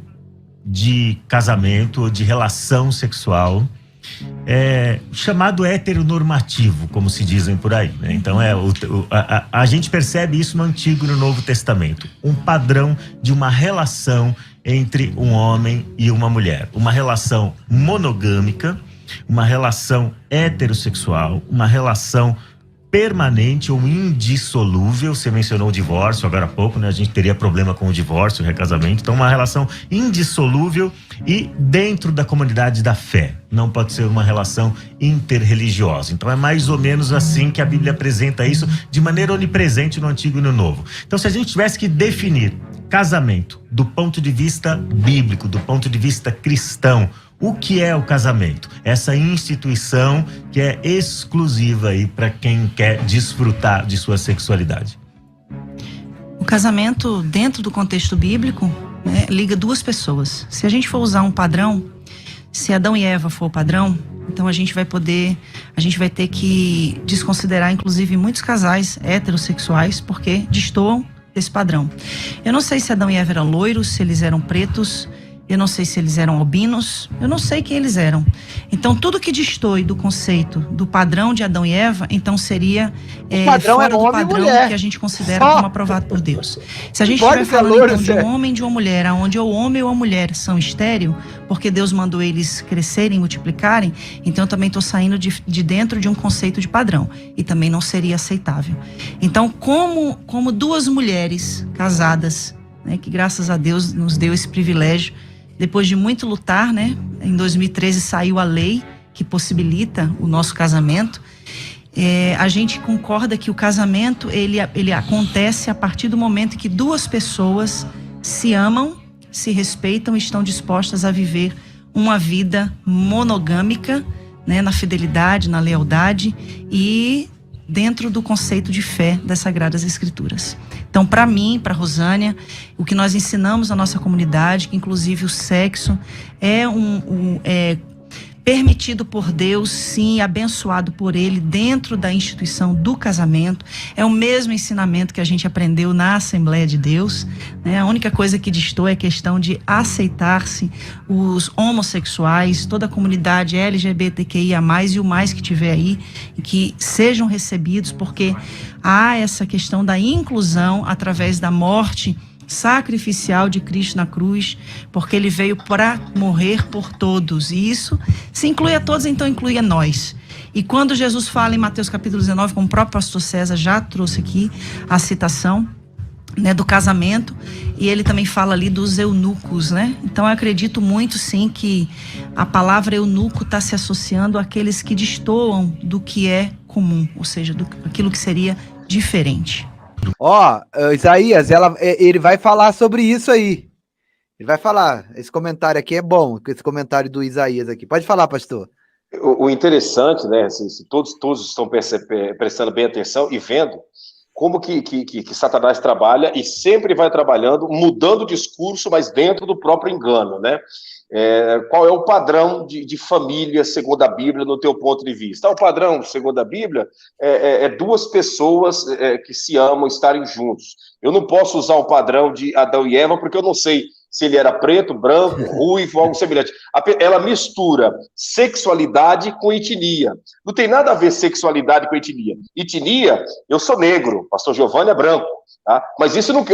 de casamento ou de relação sexual chamado heteronormativo, como se dizem por aí, né? Então a gente percebe isso no Antigo e no Novo Testamento, um padrão de uma relação entre um homem e uma mulher, uma relação monogâmica, uma relação heterossexual, uma relação permanente ou indissolúvel. Você mencionou o divórcio agora há pouco, né? A gente teria problema com o divórcio, o recasamento. Então, uma relação indissolúvel e dentro da comunidade da fé. Não pode ser uma relação interreligiosa. Então, é mais ou menos assim que a Bíblia apresenta isso de maneira onipresente no Antigo e no Novo. Então, se a gente tivesse que definir casamento do ponto de vista bíblico, do ponto de vista cristão, o que é o casamento? Essa instituição que é exclusiva aí para quem quer desfrutar de sua sexualidade. O casamento, dentro do contexto bíblico, né, liga duas pessoas. Se a gente for usar um padrão, se Adão e Eva for o padrão, então a gente vai ter que desconsiderar, inclusive, muitos casais heterossexuais, porque destoam desse padrão. Eu não sei se Adão e Eva eram loiros, se eles eram pretos, eu não sei se eles eram albinos, eu não sei quem eles eram. Então, tudo que destoe do conceito, do padrão de Adão e Eva, então seria padrão fora do homem e padrão mulher. que a gente considera como aprovado por Deus. Se a gente estiver falando então de um homem e de uma mulher, onde o homem ou a mulher são estéril, porque Deus mandou eles crescerem, multiplicarem, então eu também estou saindo de dentro de um conceito de padrão. E também não seria aceitável. Então, como duas mulheres casadas, né, que graças a Deus nos deu esse privilégio, depois de muito lutar, né? Em 2013 saiu a lei que possibilita o nosso casamento. A gente concorda que o casamento ele acontece a partir do momento que duas pessoas se amam, se respeitam e estão dispostas a viver uma vida monogâmica, né? Na fidelidade, na lealdade e dentro do conceito de fé das Sagradas Escrituras. Então, para mim, para Rosânia, o que nós ensinamos na nossa comunidade, que inclusive o sexo é permitido por Deus, sim, abençoado por Ele dentro da instituição do casamento. É o mesmo ensinamento que a gente aprendeu na Assembleia de Deus, né? A única coisa que destoa é a questão de aceitar-se os homossexuais, toda a comunidade LGBTQIA+, e o mais que tiver aí, e que sejam recebidos, porque há essa questão da inclusão através da morte sacrificial de Cristo na cruz, porque ele veio para morrer por todos, e isso se inclui a todos, então inclui a nós. E quando Jesus fala em Mateus capítulo 19, como o próprio pastor César já trouxe aqui a citação, né, do casamento, e ele também fala ali dos eunucos, né? Então eu acredito muito sim que a palavra eunuco está se associando àqueles que destoam do que é comum, ou seja, aquilo que seria diferente. Isaías, ele vai falar sobre isso aí. Ele vai falar. Esse comentário aqui é bom, esse comentário do Isaías aqui. Pode falar, pastor. O interessante, né, se todos estão prestando bem atenção e vendo como que Satanás trabalha e sempre vai trabalhando, mudando o discurso, mas dentro do próprio engano, né? Qual é o padrão de família segundo a Bíblia no teu ponto de vista? O padrão segundo a Bíblia é duas pessoas que se amam estarem juntos. Eu não posso usar o padrão de Adão e Eva porque eu não sei se ele era preto, branco, ruivo, algo semelhante. Ela mistura sexualidade com etnia. Não tem nada a ver sexualidade com etnia. Etnia, eu sou negro, pastor Giovanni é branco. Tá? Mas isso não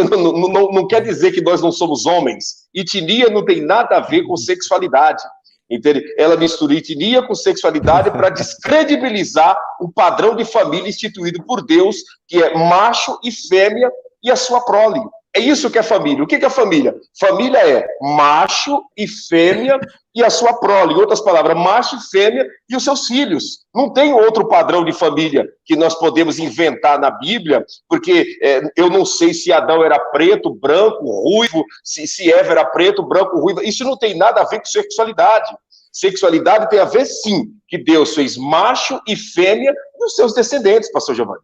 quer dizer que nós não somos homens. Etnia não tem nada a ver com sexualidade. Entende? Ela mistura etnia com sexualidade para descredibilizar o padrão de família instituído por Deus, que é macho e fêmea e a sua prole. É isso que é família. O que é família? Família é macho e fêmea e a sua prole. Em outras palavras, macho e fêmea e os seus filhos. Não tem outro padrão de família que nós podemos inventar na Bíblia, porque eu não sei se Adão era preto, branco, ruivo, se Eva era preto, branco, ruivo. Isso não tem nada a ver com sexualidade. Sexualidade tem a ver, sim, que Deus fez macho e fêmea e os seus descendentes, pastor Giovanni.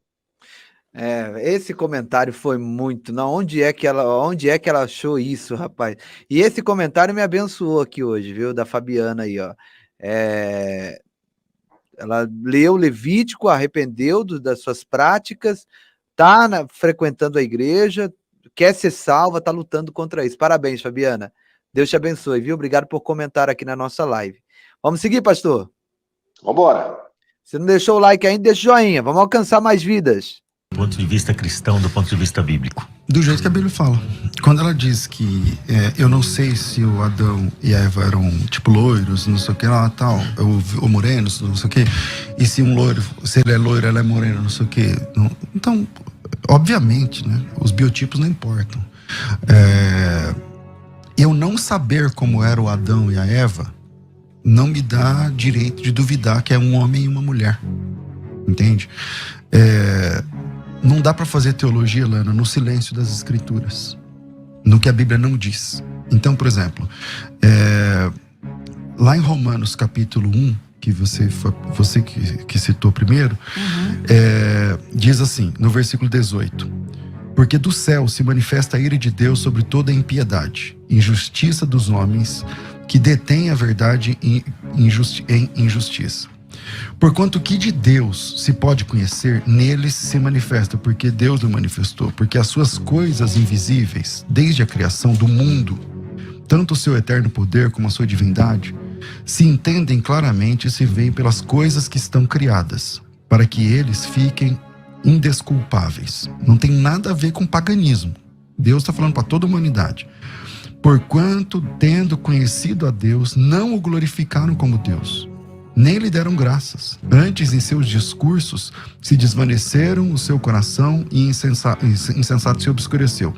Esse comentário foi muito. Não, onde é que ela achou isso, rapaz? E esse comentário me abençoou aqui hoje, viu? Da Fabiana aí, ó. Ela leu Levítico, arrependeu das suas práticas, tá frequentando a igreja, quer ser salva, tá lutando contra isso. Parabéns, Fabiana. Deus te abençoe, viu? Obrigado por comentar aqui na nossa live. Vamos seguir, pastor? Vambora. Se não deixou o like ainda, deixa o joinha. Vamos alcançar mais vidas. Do ponto de vista cristão, do ponto de vista bíblico. Do jeito que a Bíblia fala. Quando ela diz que eu não sei se o Adão e a Eva eram tipo loiros, não sei o que lá, tal, ou morenos, não sei o que, e se um loiro, se ele é loiro, ela é morena, não sei o que. Então, obviamente, né, os biotipos não importam. Eu não saber como era o Adão e a Eva não me dá direito de duvidar que é um homem e uma mulher. Entende? Não dá para fazer teologia, Lana, no silêncio das escrituras, no que a Bíblia não diz. Então, por exemplo, lá em Romanos capítulo 1, que você que citou primeiro, diz assim, no versículo 18: porque do céu se manifesta a ira de Deus sobre toda a impiedade, injustiça dos homens que detêm a verdade em injustiça. Porquanto que de Deus se pode conhecer, neles se manifesta, porque Deus o manifestou. Porque as suas coisas invisíveis, desde a criação do mundo, tanto o seu eterno poder como a sua divindade, se entendem claramente e se veem pelas coisas que estão criadas, para que eles fiquem indesculpáveis. Não tem nada a ver com paganismo. Deus está falando para toda a humanidade. Porquanto, tendo conhecido a Deus, não o glorificaram como Deus, nem lhe deram graças. Antes, em seus discursos, se desvaneceram o seu coração e insensato se obscureceu.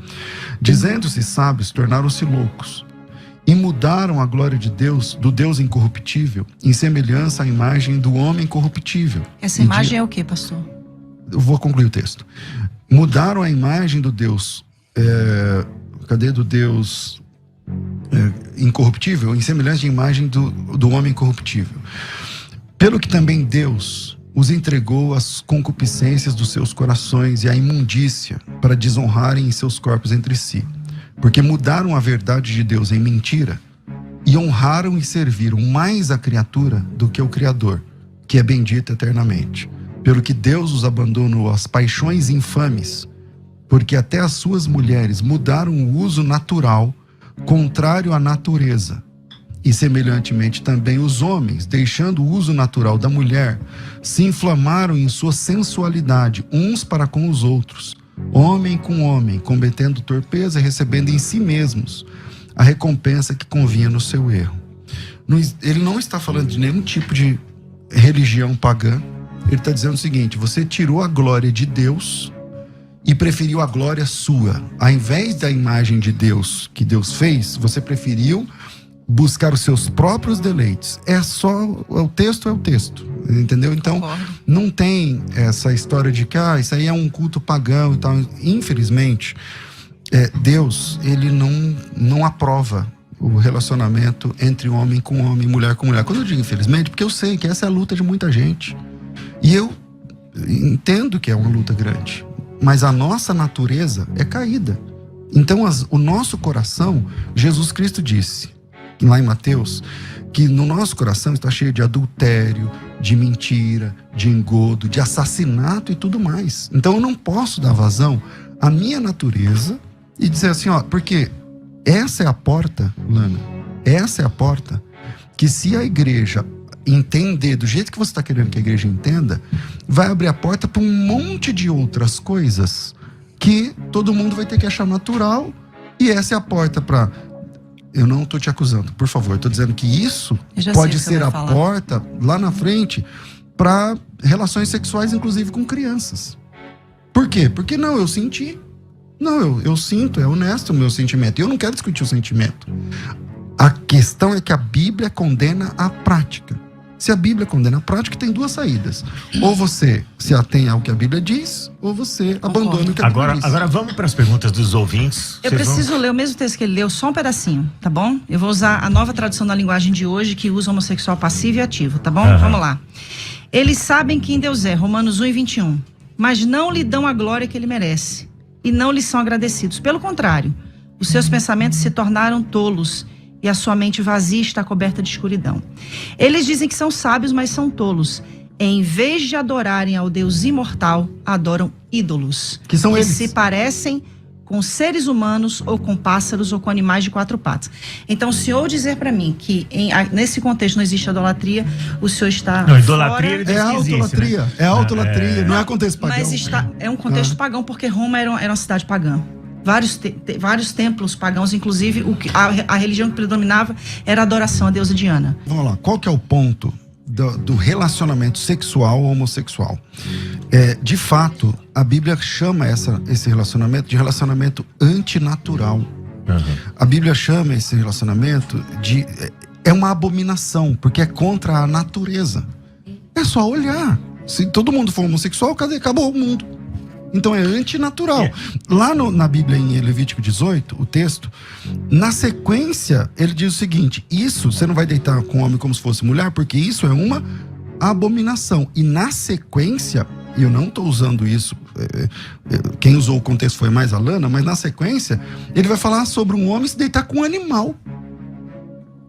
Dizendo-se sábios, tornaram-se loucos. E mudaram a glória de Deus, do Deus incorruptível, em semelhança à imagem do homem corruptível. Essa imagem é o que, pastor? Eu vou concluir o texto. Mudaram a imagem do Deus... do Deus... incorruptível, em semelhança à imagem do homem corruptível. Pelo que também Deus os entregou às concupiscências dos seus corações e à imundícia, para desonrarem em seus corpos entre si. Porque mudaram a verdade de Deus em mentira e honraram e serviram mais a criatura do que o Criador, que é bendito eternamente. Pelo que Deus os abandonou às paixões infames, porque até as suas mulheres mudaram o uso natural contrário à natureza. E semelhantemente também os homens, deixando o uso natural da mulher, se inflamaram em sua sensualidade, uns para com os outros, homem com homem, cometendo torpeza e recebendo em si mesmos a recompensa que convinha no seu erro. Ele não está falando de nenhum tipo de religião pagã. Ele está dizendo o seguinte: você tirou a glória de Deus e preferiu a glória sua. Ao invés da imagem de Deus que Deus fez, você preferiu buscar os seus próprios deleites. O texto é o texto, entendeu? Então, não tem essa história de que isso aí é um culto pagão e tal. Infelizmente, Deus, ele não aprova o relacionamento entre homem com homem, mulher com mulher. Quando eu digo infelizmente, porque eu sei que essa é a luta de muita gente. E eu entendo que é uma luta grande. Mas a nossa natureza é caída. Então, o nosso coração, Jesus Cristo disse, lá em Mateus, que no nosso coração está cheio de adultério, de mentira, de engodo, de assassinato e tudo mais. Então, eu não posso dar vazão à minha natureza e dizer assim, porque essa é a porta, Lana, essa é a porta que, se a igreja entender do jeito que você está querendo que a igreja entenda, vai abrir a porta para um monte de outras coisas que todo mundo vai ter que achar natural, e essa é a porta para... Eu não estou te acusando, por favor, estou dizendo que isso pode ser a porta lá na frente para relações sexuais, inclusive com crianças. Por quê? Porque eu senti. Eu sinto, é honesto o meu sentimento, e eu não quero discutir o sentimento. A questão é que a Bíblia condena a prática. Se a Bíblia condena a prática, tem duas saídas. Ou você se atém ao que a Bíblia diz, ou você abandona o que a Bíblia diz. Agora vamos para as perguntas dos ouvintes. Eu preciso ler o mesmo texto que ele leu, só um pedacinho, tá bom? Eu vou usar a nova tradução da linguagem de hoje, que usa homossexual passivo e ativo, tá bom? Vamos lá. Eles sabem quem Deus é, Romanos 1:21. mas não lhe dão a glória que ele merece, e não lhe são agradecidos. Pelo contrário, os seus pensamentos se tornaram tolos, e a sua mente vazia está coberta de escuridão. Eles dizem que são sábios, mas são tolos. Em vez de adorarem ao Deus imortal, adoram ídolos. Que são eles. Se parecem com seres humanos, ou com pássaros, ou com animais de 4 patas. Então, o senhor dizer para mim que nesse contexto não existe idolatria, o senhor está Não, idolatria fora... ele diz É que existe, autolatria, né? é autolatria, não é contexto pagão. Mas é um contexto pagão, porque Roma era uma cidade pagã. Vários templos pagãos, inclusive a religião que predominava era a adoração à deusa Diana. Vamos lá, qual que é o ponto do relacionamento sexual ou homossexual? De fato, a Bíblia chama esse relacionamento de relacionamento antinatural. A Bíblia chama esse relacionamento de... É uma abominação, porque é contra a natureza. É só olhar. Se todo mundo for homossexual, acabou o mundo. Então é antinatural. Lá na Bíblia, em Levítico 18, o texto, na sequência, ele diz o seguinte: isso, você não vai deitar com homem como se fosse mulher, porque isso é uma abominação. E na sequência, e eu não estou usando isso, quem usou o contexto foi mais a Lana, mas na sequência, ele vai falar sobre um homem se deitar com um animal.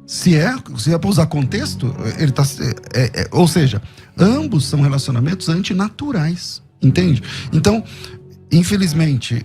Se é para usar contexto, ele tá, ou seja, ambos são relacionamentos antinaturais. Entende? Então, infelizmente,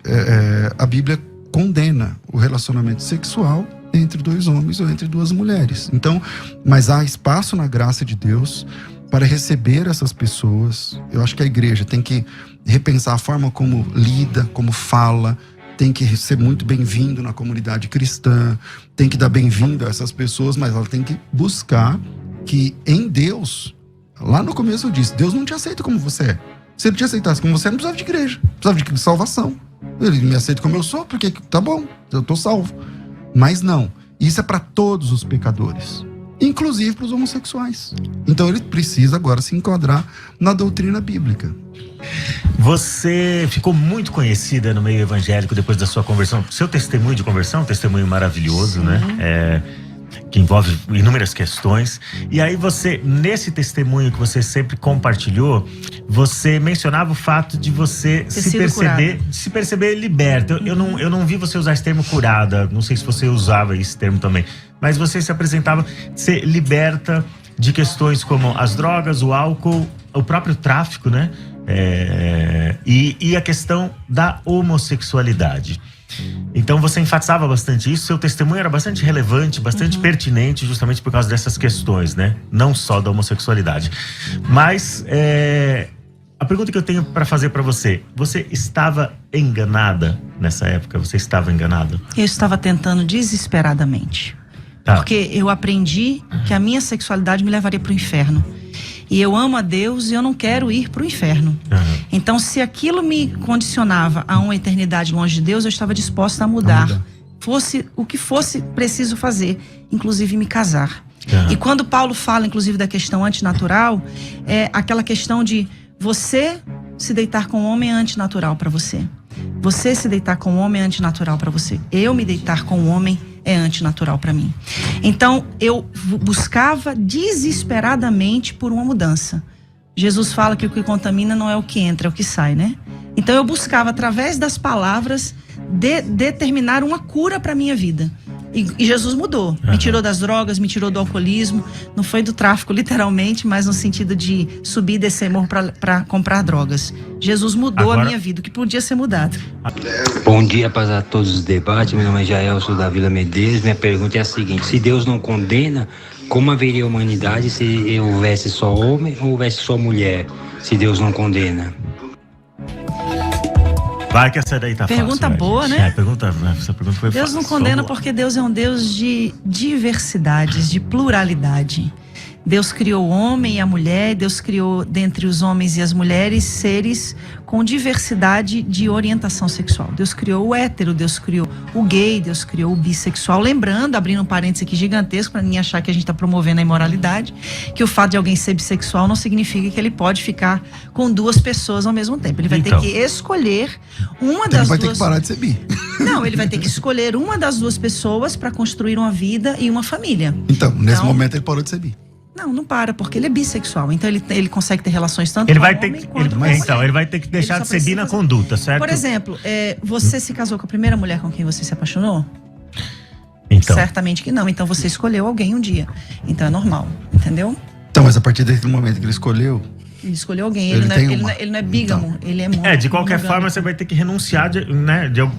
a Bíblia condena o relacionamento sexual entre 2 homens ou entre 2 mulheres. Então, mas há espaço na graça de Deus para receber essas pessoas. Eu acho que a igreja tem que repensar a forma como lida, como fala, tem que ser muito bem-vindo na comunidade cristã, tem que dar bem-vindo a essas pessoas, mas ela tem que buscar que em Deus, lá no começo eu disse, Deus não te aceita como você é. Se ele te aceitasse como você, não precisava de igreja, precisava de salvação. Ele me aceita como eu sou, porque tá bom, eu tô salvo. Mas não, isso é para todos os pecadores, inclusive para os homossexuais. Então ele precisa agora se enquadrar na doutrina bíblica. Você ficou muito conhecida no meio evangélico depois da sua conversão. Seu testemunho de conversão, um testemunho maravilhoso, né? Que envolve inúmeras questões. E aí você, nesse testemunho que você sempre compartilhou, você mencionava o fato de você se perceber liberta. Eu não vi você usar esse termo curada, não sei se você usava esse termo também, mas você se apresentava ser liberta de questões como as drogas, o álcool, o próprio tráfico, né? E a questão da homossexualidade. Então você enfatizava bastante isso, seu testemunho era bastante relevante, bastante pertinente, justamente por causa dessas questões, né? Não só da homossexualidade. Mas a pergunta que eu tenho para fazer para você: você estava enganada nessa época? Você estava enganada? Eu estava tentando desesperadamente. Tá. Porque eu aprendi que a minha sexualidade me levaria para o inferno. E eu amo a Deus e eu não quero ir para o inferno. Então, se aquilo me condicionava a uma eternidade longe de Deus, eu estava disposta a mudar. Fosse o que fosse preciso fazer, inclusive me casar. E quando Paulo fala, inclusive, da questão antinatural, é aquela questão de você se deitar com um homem é antinatural para você. Você se deitar com um homem é antinatural para você. Eu me deitar com um homem é antinatural para mim. Então, eu buscava desesperadamente por uma mudança. Jesus fala que o que contamina não é o que entra, é o que sai, né? Então, eu buscava, através das palavras, determinar uma cura para minha vida. E Jesus mudou. Me tirou das drogas, me tirou do alcoolismo. Não foi do tráfico, literalmente, mas no sentido de subir e descer morro para comprar drogas. Jesus mudou a minha vida, o que podia ser mudado. Bom dia para todos os debates. Meu nome é Jael, sou da Vila Medeiros. Minha pergunta é a seguinte: se Deus não condena, como haveria humanidade se houvesse só homem ou houvesse só mulher? Se Deus não condena. Vai que essa daí tá pergunta fácil. Boa, né? né? Essa pergunta foi Deus fácil. não condena porque Deus é um Deus de diversidades, de pluralidade. Deus criou o homem e a mulher, Deus criou dentre os homens e as mulheres seres com diversidade de orientação sexual. Deus criou o hétero, Deus criou o gay, Deus criou o bissexual. Lembrando, abrindo um parênteses aqui gigantesco para ninguém achar que a gente está promovendo a imoralidade, que o fato de alguém ser bissexual não significa que ele pode ficar com 2 pessoas ao mesmo tempo. Ele vai ter que escolher uma das duas... Ele vai ter que parar de ser bi. Não, ele vai ter que escolher uma das 2 pessoas para construir uma vida e uma família. Então, nesse momento ele parou de ser bi. Não para, porque ele é bissexual. Então ele consegue ter relações tanto Ele com vai o ter homem que, quanto com a então, mulher. ele vai ter que deixar Ele de só ser bi na precisa conduta, certo? Por exemplo, você se casou com a primeira mulher com quem você se apaixonou? Então, Certamente que não. Então você escolheu alguém um dia. Então é normal, entendeu? Então, mas a partir desse momento que ele escolheu, Ele escolheu alguém. Ele tem uma. Ele não é bígamo, ele é de qualquer monogâmico. forma, você vai ter que renunciar,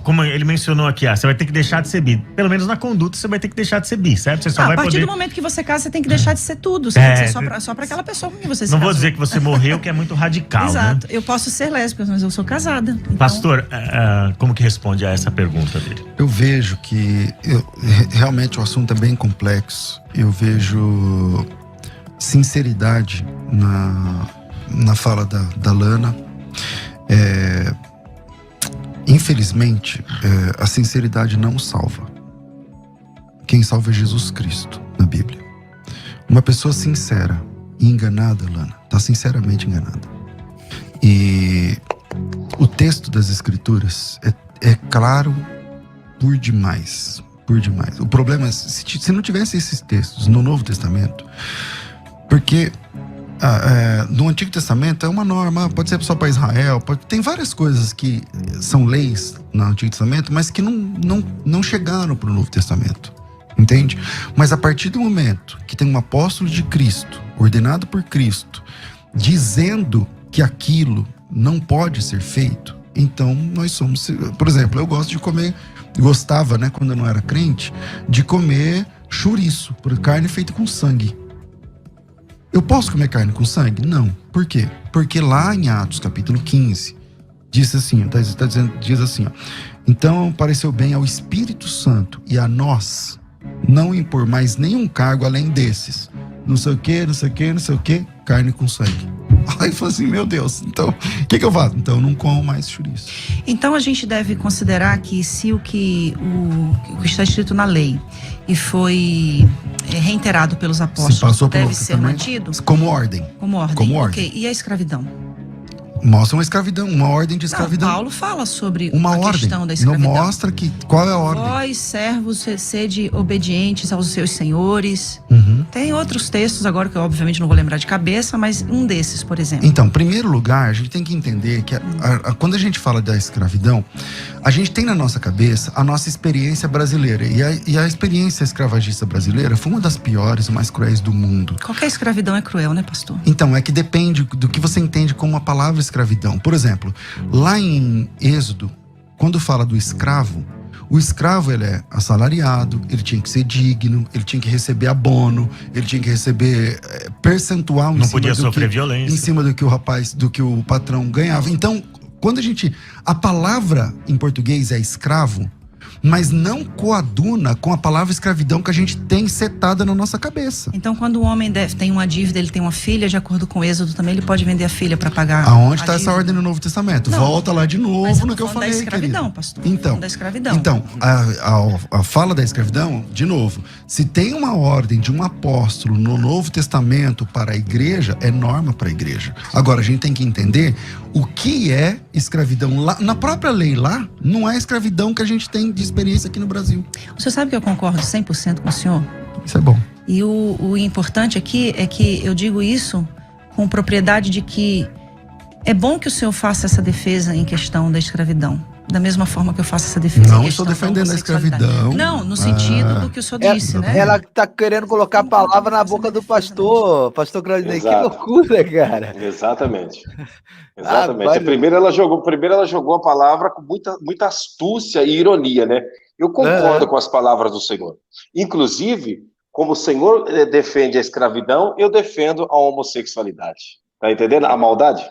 como ele mencionou aqui, você vai ter que deixar de ser bi. Pelo menos na conduta, você vai ter que deixar de ser bi, certo? Você só A vai partir poder... do momento que você casa, você tem que deixar de ser tudo. Você tem que ser só pra aquela pessoa com quem você se Não vou casou. dizer que você morreu, que é muito radical, Exato. né? Eu posso ser lésbica, mas eu sou casada. Então, Pastor, como que responde a essa pergunta dele? eu vejo que realmente o assunto é bem complexo. Eu vejo sinceridade na fala da Lana. Infelizmente, a sinceridade não salva. Quem salva é Jesus Cristo, na Bíblia. Uma pessoa sincera e enganada, Lana, está sinceramente enganada. E o texto das Escrituras é claro por demais. Por demais. O problema é se não tivesse esses textos no Novo Testamento, porque no Antigo Testamento é uma norma, pode ser só para Israel, tem várias coisas que são leis no Antigo Testamento, mas que não chegaram para o Novo Testamento, entende? Mas a partir do momento que tem um apóstolo de Cristo, ordenado por Cristo, dizendo que aquilo não pode ser feito, então nós somos... Por exemplo, eu gosto de comer, gostava, né, quando eu não era crente, de comer chouriço, carne feita com sangue. Eu posso comer carne com sangue? Não. Por quê? Porque lá em Atos, capítulo 15, diz assim, diz assim, ó, então pareceu bem ao Espírito Santo e a nós não impor mais nenhum cargo além desses. Não sei o que, carne com sangue. Aí falou assim, meu Deus, então, o que eu faço? Então eu não como mais chouriço. Então a gente deve considerar que se o que está escrito na lei e foi reiterado pelos apóstolos deve ser mantido como ordem. Como ordem. Como ordem. Ok, e a escrividão? Mostra uma escravidão, uma ordem de escravidão. Não, Paulo fala sobre uma a ordem. questão da escravidão. Não mostra qual é a ordem. Vós, servos, sede obedientes aos seus senhores. Uhum. Tem outros textos agora que eu obviamente não vou lembrar de cabeça, mas um desses, por exemplo. Então, em primeiro lugar, a gente tem que entender que quando a gente fala da escravidão, a gente tem na nossa cabeça a nossa experiência brasileira. E a experiência escravagista brasileira foi uma das piores, mais cruéis do mundo. Qualquer escravidão é cruel, né, pastor? Então, é que depende do que você entende como a palavra escravidão. Por exemplo, lá em Êxodo, quando fala do escravo, o escravo ele é assalariado, ele tinha que ser digno, ele tinha que receber abono, ele tinha que receber percentual não podia sofrer violência em cima do que o patrão ganhava. Então, quando a palavra em português é escravo, mas não coaduna com a palavra escravidão que a gente tem setada na nossa cabeça. Então, quando o homem tem uma dívida, ele tem uma filha, de acordo com o Êxodo também, ele pode vender a filha para pagar. Aonde está essa ordem no Novo Testamento? Não, volta lá de novo no que eu falei, da escravidão, querido. pastor. Então, Da escravidão. Então, a fala da escravidão, de novo, se tem uma ordem de um apóstolo no Novo Testamento para a igreja, é norma para a igreja. Agora, a gente tem que entender o que é escravidão. Lá, na própria lei lá, não é a escravidão que a gente tem de experiência aqui no Brasil. O senhor sabe que eu concordo 100% com o senhor? Isso é bom. E o importante aqui é que eu digo isso com propriedade de que é bom que o senhor faça essa defesa em questão da escravidão. Da mesma forma que eu faço essa defesa. Não estou defendendo a escravidão. Não, no sentido do que o senhor disse, né? Ela tá querendo colocar a palavra na boca do pastor Claudinei. Que loucura, cara. Exatamente. Primeiro ela jogou a palavra com muita astúcia e ironia, né? Eu concordo com as palavras do Senhor. Inclusive, como o Senhor defende a escravidão, eu defendo a homossexualidade. Tá entendendo? A maldade.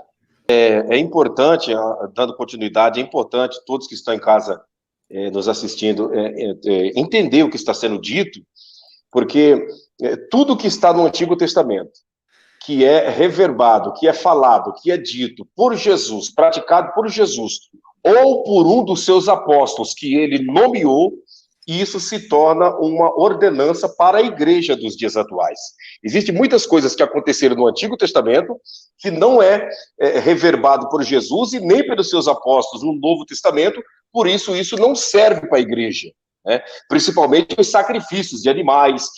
É importante, dando continuidade, é importante todos que estão em casa nos assistindo entender o que está sendo dito, porque tudo que está no Antigo Testamento, que é reverbado, que é falado, que é dito por Jesus, praticado por Jesus, ou por um dos seus apóstolos que ele nomeou, isso se torna uma ordenança para a igreja dos dias atuais. Existem muitas coisas que aconteceram no Antigo Testamento que não é reverbado por Jesus e nem pelos seus apóstolos no Novo Testamento, por isso não serve para a igreja. né? Principalmente os sacrifícios de animais,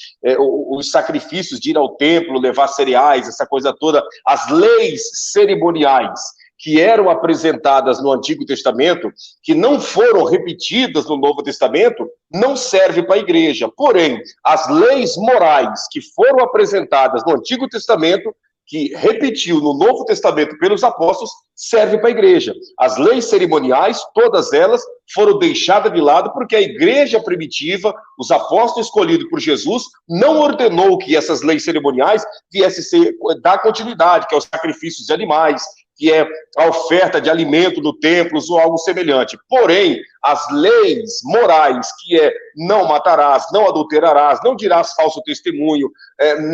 os sacrifícios de ir ao templo, levar cereais, essa coisa toda, as leis cerimoniais que eram apresentadas no Antigo Testamento, que não foram repetidas no Novo Testamento, não serve para a igreja. Porém, as leis morais que foram apresentadas no Antigo Testamento, que repetiu no Novo Testamento pelos apóstolos, serve para a igreja. As leis cerimoniais, todas elas, foram deixadas de lado porque a igreja primitiva, os apóstolos escolhidos por Jesus, não ordenou que essas leis cerimoniais viessem dar continuidade, que é os sacrifícios de animais, que é a oferta de alimento no templo ou algo semelhante. Porém, as leis morais, que é não matarás, não adulterarás, não dirás falso testemunho,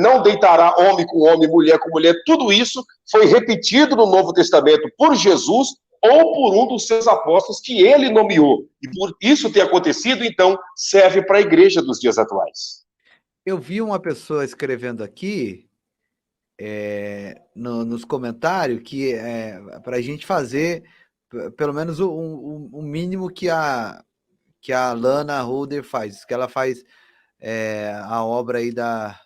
não deitará homem com homem, mulher com mulher, tudo isso foi repetido no Novo Testamento por Jesus ou por um dos seus apóstolos que ele nomeou. E por isso ter acontecido, então, serve para a igreja dos dias atuais. Eu vi uma pessoa escrevendo aqui, nos comentários, que para a gente fazer pelo menos o mínimo que a Lana Holder faz, que ela faz a obra aí da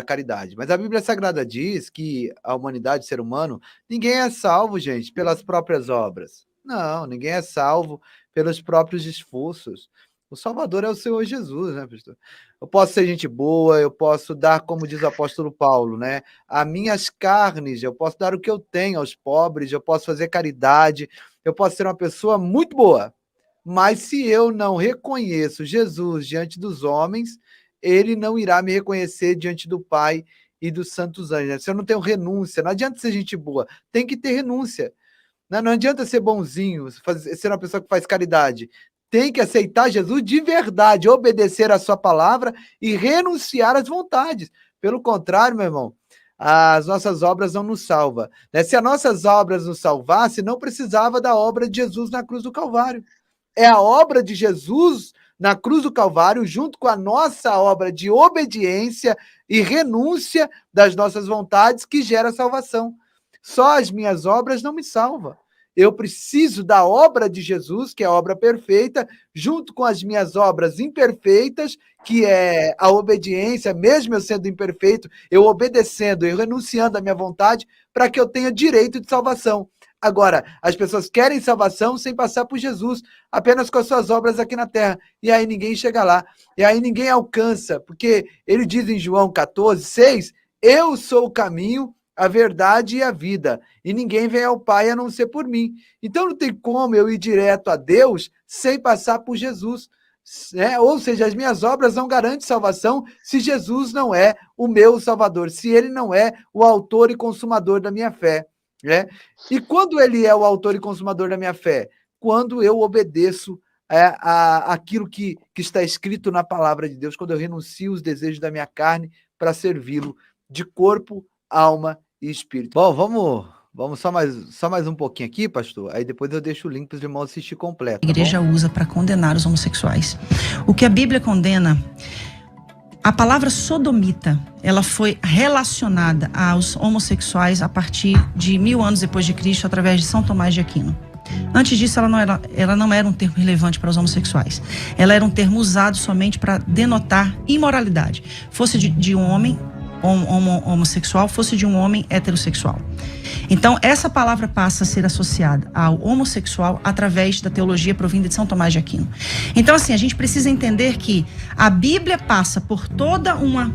caridade. Mas a Bíblia Sagrada diz que a humanidade, o ser humano, ninguém é salvo, gente, pelas próprias obras. Não, ninguém é salvo pelos próprios esforços. O Salvador é o Senhor Jesus, né, pastor? Eu posso ser gente boa, eu posso dar, como diz o apóstolo Paulo, né? As minhas carnes, eu posso dar o que eu tenho aos pobres, eu posso fazer caridade, eu posso ser uma pessoa muito boa. Mas se eu não reconheço Jesus diante dos homens, ele não irá me reconhecer diante do Pai e dos santos anjos. Se eu não tenho renúncia, não adianta ser gente boa, tem que ter renúncia. Não adianta ser bonzinho, ser uma pessoa que faz caridade. Tem que aceitar Jesus de verdade, obedecer a sua palavra e renunciar às vontades. Pelo contrário, meu irmão, as nossas obras não nos salvam. Se as nossas obras nos salvassem, não precisava da obra de Jesus na cruz do Calvário. É a obra de Jesus na cruz do Calvário, junto com a nossa obra de obediência e renúncia das nossas vontades, que gera salvação. Só as minhas obras não me salvam. Eu preciso da obra de Jesus, que é a obra perfeita, junto com as minhas obras imperfeitas, que é a obediência, mesmo eu sendo imperfeito, eu obedecendo, eu renunciando à minha vontade, para que eu tenha direito de salvação. Agora, as pessoas querem salvação sem passar por Jesus, apenas com as suas obras aqui na terra. E aí ninguém chega lá. E aí ninguém alcança, porque ele diz em João 14:6, eu sou o caminho, a verdade e a vida, e ninguém vem ao Pai a não ser por mim. Então não tem como eu ir direto a Deus sem passar por Jesus. Ou seja, as minhas obras não garantem salvação se Jesus não é o meu Salvador, se ele não é o autor e consumador da minha fé. E quando ele é o autor e consumador da minha fé? Quando eu obedeço aquilo que está escrito na palavra de Deus, quando eu renuncio os desejos da minha carne para servi-lo de corpo, alma e espírito. Bom, vamos só mais um pouquinho aqui, pastor, aí depois eu deixo o link para os irmãos assistir completo. A igreja usa para condenar os homossexuais. O que a Bíblia condena, a palavra sodomita, ela foi relacionada aos homossexuais a partir de 1000 anos depois de Cristo, através de São Tomás de Aquino. Antes disso, ela não era um termo relevante para os homossexuais. Ela era um termo usado somente para denotar imoralidade, fosse de um homem homossexual, fosse de um homem heterossexual. Então, essa palavra passa a ser associada ao homossexual através da teologia provinda de São Tomás de Aquino. Então, assim, a gente precisa entender que a Bíblia passa por toda uma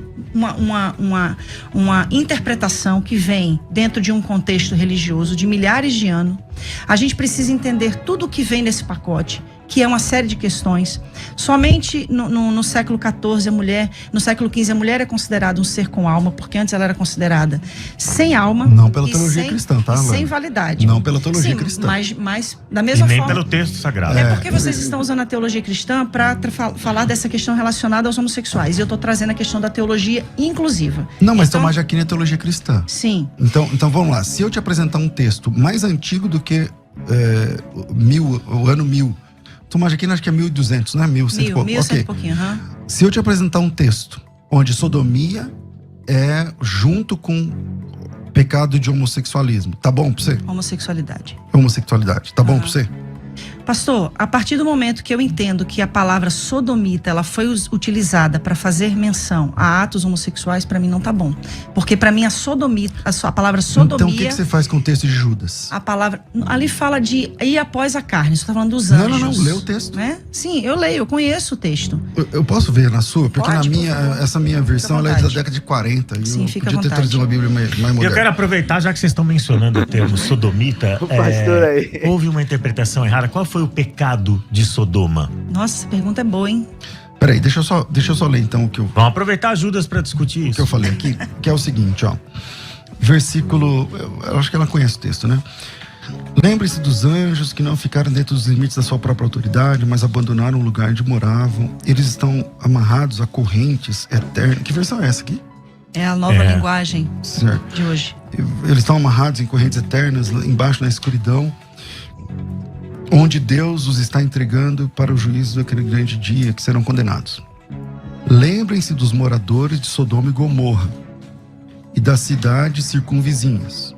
interpretação que vem dentro de um contexto religioso de milhares de anos. A gente precisa entender tudo o que vem nesse pacote, que é uma série de questões. Somente no século XIV, no século XV, a mulher é considerada um ser com alma, porque antes ela era considerada sem alma. Não pela teologia cristã, tá? Sem validade. Não pela teologia cristã. Mas da mesma forma. Nem pelo texto sagrado. É porque vocês estão usando a teologia cristã para falar dessa questão relacionada aos homossexuais. E eu estou trazendo a questão da teologia inclusiva. Não, mas Tomás de Aquino é teologia cristã. Sim. Então vamos lá. Se eu te apresentar um texto mais antigo do que o ano 1000, Tomás de Aquino acho que é 1200, né? 1100 e pouco. 1100 e pouquinho, Se eu te apresentar um texto onde sodomia é junto com pecado de homossexualismo, tá bom pra você? Homossexualidade. Homossexualidade, tá bom pra você? Pastor, a partir do momento que eu entendo que a palavra sodomita, ela foi utilizada para fazer menção a atos homossexuais, para mim não tá bom. Porque para mim a palavra sodomia... Então o que você faz com o texto de Judas? A palavra... Ali fala de ir após a carne, você tá falando dos anjos. Não, lê o texto. Né? Sim, eu leio, eu conheço o texto. Eu posso ver na sua? Porque Pode, na minha, essa minha versão ela é da década de 40. Sim, eu fica à podia ter vontade. trazido uma Bíblia mais moderna. Eu quero aproveitar, já que vocês estão mencionando o termo sodomita, O pastor aí. houve uma interpretação errada. Qual foi o pecado de Sodoma? Nossa, essa pergunta é boa, hein? Peraí, deixa eu só ler então o que eu Vamos aproveitar Judas para discutir que isso. eu falei aqui, que é o seguinte, ó. Versículo, eu acho que ela conhece o texto, né? Lembre-se dos anjos que não ficaram dentro dos limites da sua própria autoridade, mas abandonaram o lugar onde moravam. Eles estão amarrados a correntes eternas. Que versão é essa aqui? É a nova linguagem Certo. de hoje. Eles estão amarrados em correntes eternas, embaixo na escuridão, onde Deus os está entregando para o juízo daquele grande dia, que serão condenados. Lembrem-se dos moradores de Sodoma e Gomorra e das cidades circunvizinhas.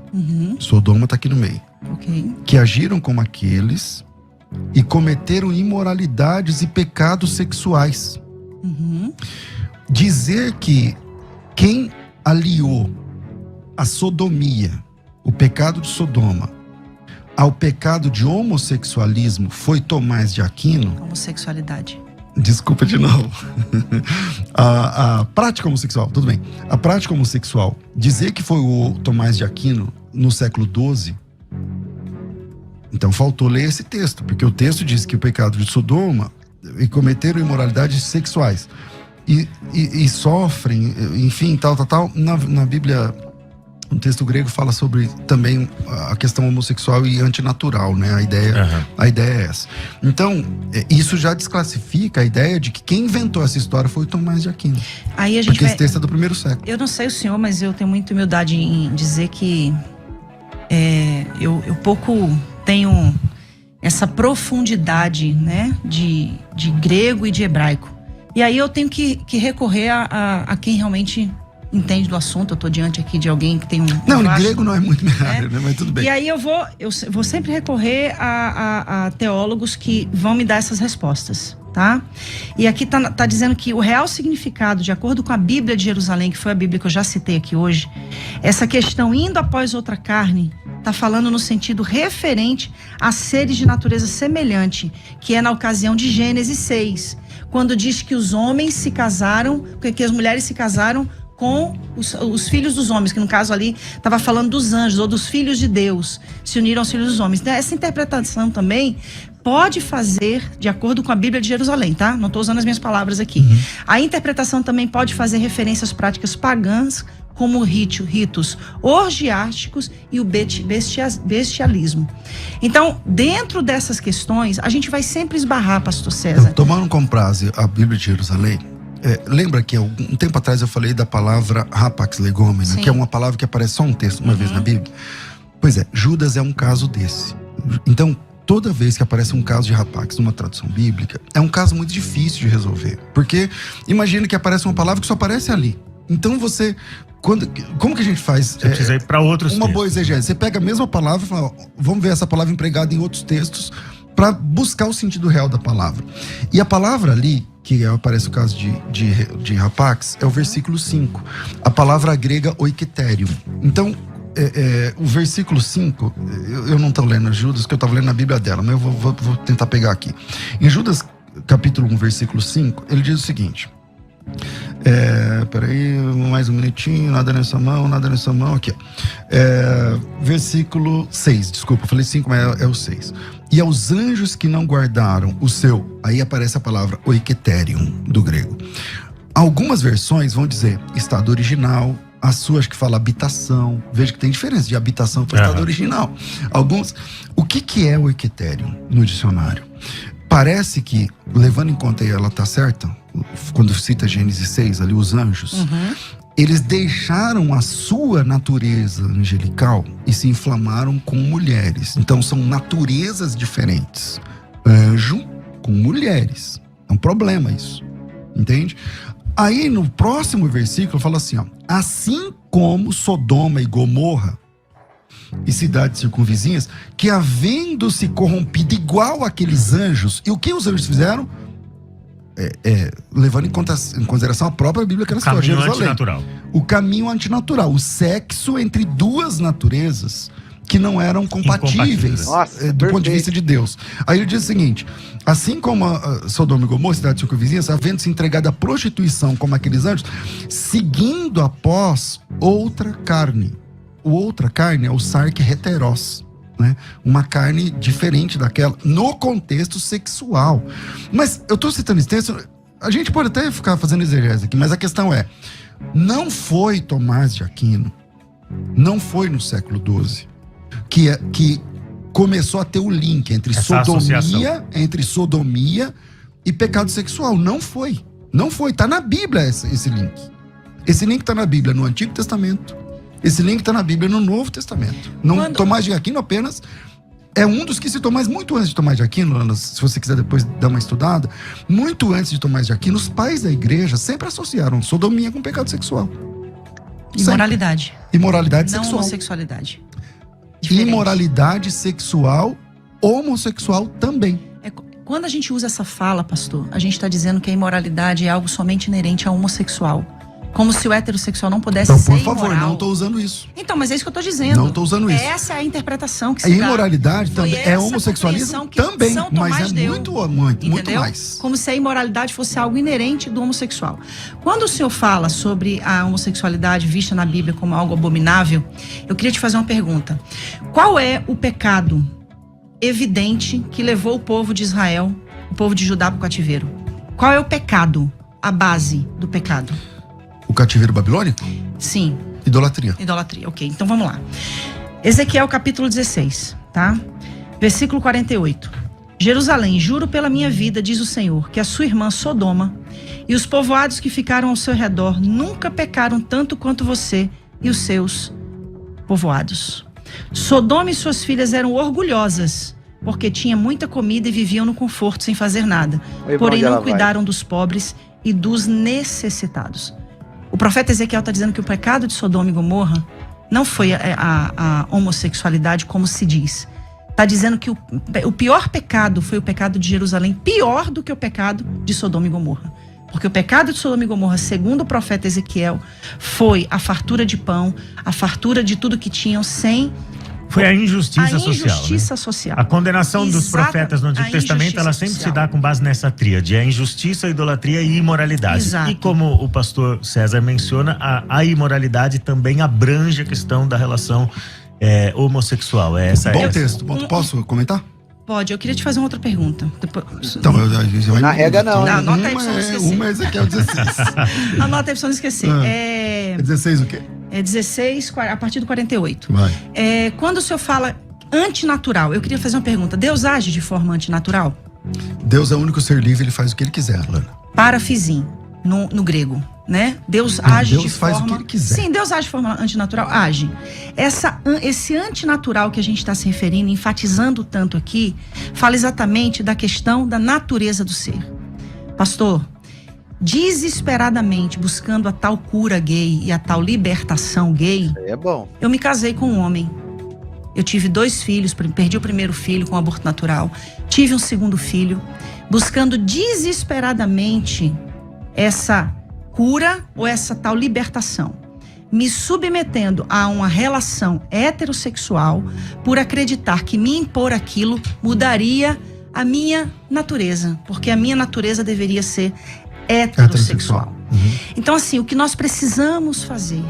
Sodoma está aqui no meio. Ok. Que agiram como aqueles e cometeram imoralidades e pecados sexuais. Dizer que quem aliou a sodomia, o pecado de Sodoma, ao pecado de homossexualismo foi Tomás de Aquino. Homossexualidade. Desculpa de novo. A prática homossexual, tudo bem. A prática homossexual, dizer que foi o Tomás de Aquino no século XII, então faltou ler esse texto, porque o texto diz que o pecado de Sodoma e cometeram imoralidades sexuais e sofrem, enfim, tal. Na Bíblia, o texto grego fala sobre também a questão homossexual e antinatural, né? A ideia é essa. Então, isso já desclassifica a ideia de que quem inventou essa história foi o Tomás de Aquino. Aí a gente porque esse texto é do primeiro século. Eu não sei o senhor, mas eu tenho muita humildade em dizer que eu pouco tenho essa profundidade, né, de grego e de hebraico. E aí eu tenho que recorrer a quem realmente entende do assunto. Eu estou diante aqui de alguém que tem Não, grego não é muito minha área, né? Mas tudo bem. E aí eu vou sempre recorrer a teólogos que vão me dar essas respostas, tá? E aqui tá dizendo que o real significado, de acordo com a Bíblia de Jerusalém, que foi a Bíblia que eu já citei aqui hoje, essa questão indo após outra carne, tá falando no sentido referente a seres de natureza semelhante, que é na ocasião de Gênesis 6, quando diz que os homens se casaram, que as mulheres se casaram com os filhos dos homens, que no caso ali estava falando dos anjos ou dos filhos de Deus, se uniram aos filhos dos homens. Então, essa interpretação também pode fazer, de acordo com a Bíblia de Jerusalém, tá? Não estou usando as minhas palavras aqui. A interpretação também pode fazer referência às práticas pagãs, como ritos orgiásticos e o bestialismo. Então, dentro dessas questões, a gente vai sempre esbarrar, pastor César. Então, tomando como base a Bíblia de Jerusalém, lembra que um tempo atrás eu falei da palavra rapax legomena, que é uma palavra que aparece só um texto uma vez na Bíblia? Pois é, Judas é um caso desse. Então, toda vez que aparece um caso de rapax numa tradução bíblica, é um caso muito difícil de resolver. Porque imagina que aparece uma palavra que só aparece ali. Então como que a gente faz? Você precisa ir para outros uma textos. boa exegese. Você pega a mesma palavra e fala, ó, vamos ver essa palavra empregada em outros textos para buscar o sentido real da palavra. E a palavra ali, que aparece o caso de rapax, é o versículo 5. A palavra grega oiketerium. Então, o versículo 5, eu não estou lendo Judas, que eu estava lendo na Bíblia dela, mas eu vou tentar pegar aqui. Em Judas, capítulo 1, versículo 5, ele diz o seguinte... peraí, mais um minutinho, nada nessa mão, aqui, versículo 6, desculpa, eu falei 5, mas é o 6. E aos anjos que não guardaram o seu, aí aparece a palavra oiketerium, do grego. Algumas versões vão dizer estado original, a sua acho que fala habitação, veja que tem diferença de habitação para estado original. O que é o oiketerium no dicionário? Parece que, levando em conta, e ela está certa, quando cita Gênesis 6, ali os anjos, eles deixaram a sua natureza angelical e se inflamaram com mulheres. Então são naturezas diferentes. Anjo com mulheres. É um problema isso. Entende? Aí no próximo versículo fala assim, ó, assim como Sodoma e Gomorra e cidades circunvizinhas, que havendo se corrompido igual aqueles anjos, e o que os anjos fizeram? Levando em consideração a própria Bíblia que era só Jerusalém. Antinatural. O caminho antinatural, o sexo entre duas naturezas que não eram compatíveis Nossa, do ponto de perfeito. vista de Deus. Aí ele diz o seguinte: assim como a Sodoma e Gomorra, cidade circunvizinha, havendo se entregado à prostituição como aqueles anjos, seguindo após outra carne. O outra carne é o sarque heteros, né? Uma carne diferente daquela, no contexto sexual. Mas eu estou citando esse texto, a gente pode até ficar fazendo exegese aqui, mas a questão é, não foi Tomás de Aquino, não foi no século XII, que começou a ter o link entre sodomia e pecado sexual. Não foi. Tá na Bíblia esse link. Esse link tá na Bíblia no Antigo Testamento. Esse link tá na Bíblia no Novo Testamento. Tomás de Aquino apenas é um dos que citou, mas muito antes de Tomás de Aquino, Ana, se você quiser depois dar uma estudada, muito antes de Tomás de Aquino, os pais da igreja sempre associaram sodomia com pecado sexual. Imoralidade. Imoralidade Não sexual. homossexualidade. Diferente. Imoralidade sexual, homossexual também. Quando a gente usa essa fala, pastor, a gente está dizendo que a imoralidade é algo somente inerente ao homossexual. Como se o heterossexual não pudesse Então, ser por favor, imoral. não estou usando isso. Então, mas é isso que eu estou dizendo. Não estou usando isso. Essa é a interpretação que A se dá. imoralidade Foi também é essa homossexualismo compreensão que também, São Tomás mas é deu. muito Entendeu? mais. Como se a imoralidade fosse algo inerente do homossexual. Quando o senhor fala sobre a homossexualidade vista na Bíblia como algo abominável, eu queria te fazer uma pergunta. Qual é o pecado evidente que levou o povo de Israel, o povo de Judá para o cativeiro? Qual é o pecado, a base do pecado? O cativeiro babilônico? Sim. Idolatria. Idolatria, ok. Então vamos lá. Ezequiel capítulo 16, tá? Versículo 48. Jerusalém, juro pela minha vida, diz o Senhor, que a sua irmã Sodoma e os povoados que ficaram ao seu redor nunca pecaram tanto quanto você e os seus povoados. Sodoma e suas filhas eram orgulhosas, porque tinha muita comida e viviam no conforto sem fazer nada. Aí, Porém onde ela não vai? cuidaram dos pobres e dos necessitados. O profeta Ezequiel está dizendo que o pecado de Sodoma e Gomorra não foi a homossexualidade, como se diz. Está dizendo que o pior pecado foi o pecado de Jerusalém, pior do que o pecado de Sodoma e Gomorra. Porque o pecado de Sodoma e Gomorra, segundo o profeta Ezequiel, foi a fartura de pão, a fartura de tudo que tinham sem... Foi a injustiça a social. injustiça Né? social. A condenação dos Exatamente. profetas no Antigo A Testamento, ela injustiça sempre se social. dá com base nessa tríade. A injustiça, a idolatria e a imoralidade. Exato. E como o pastor César menciona, a imoralidade também abrange a questão da relação homossexual. Bom texto. Posso comentar? Pode, eu queria te fazer uma outra pergunta. Depois... Então, Na rega não. Não, anota aí pra você não esquecer. Uma é Ezequiel 16. Anota aí pra você não esquecer. É 16 o quê? É 16, a partir do 48. Vai. Quando o senhor fala antinatural, eu queria fazer uma pergunta. Deus age de forma antinatural? Deus é o único ser livre, ele faz o que ele quiser, Lana. Parafizim, no grego, né? Deus Não, age Deus de faz forma... o que ele quiser. Sim, Deus age de forma antinatural? Age. Esse antinatural que a gente está se referindo, enfatizando tanto aqui, fala exatamente da questão da natureza do ser. Pastor, desesperadamente buscando a tal cura gay e a tal libertação gay, É bom. eu me casei com um homem. Eu tive 2 filhos, perdi o primeiro filho com aborto natural. Tive um segundo filho, buscando desesperadamente essa cura ou essa tal libertação. Me submetendo a uma relação heterossexual por acreditar que me impor aquilo mudaria a minha natureza. Porque a minha natureza deveria ser heterossexual. Então, assim, o que nós precisamos fazer,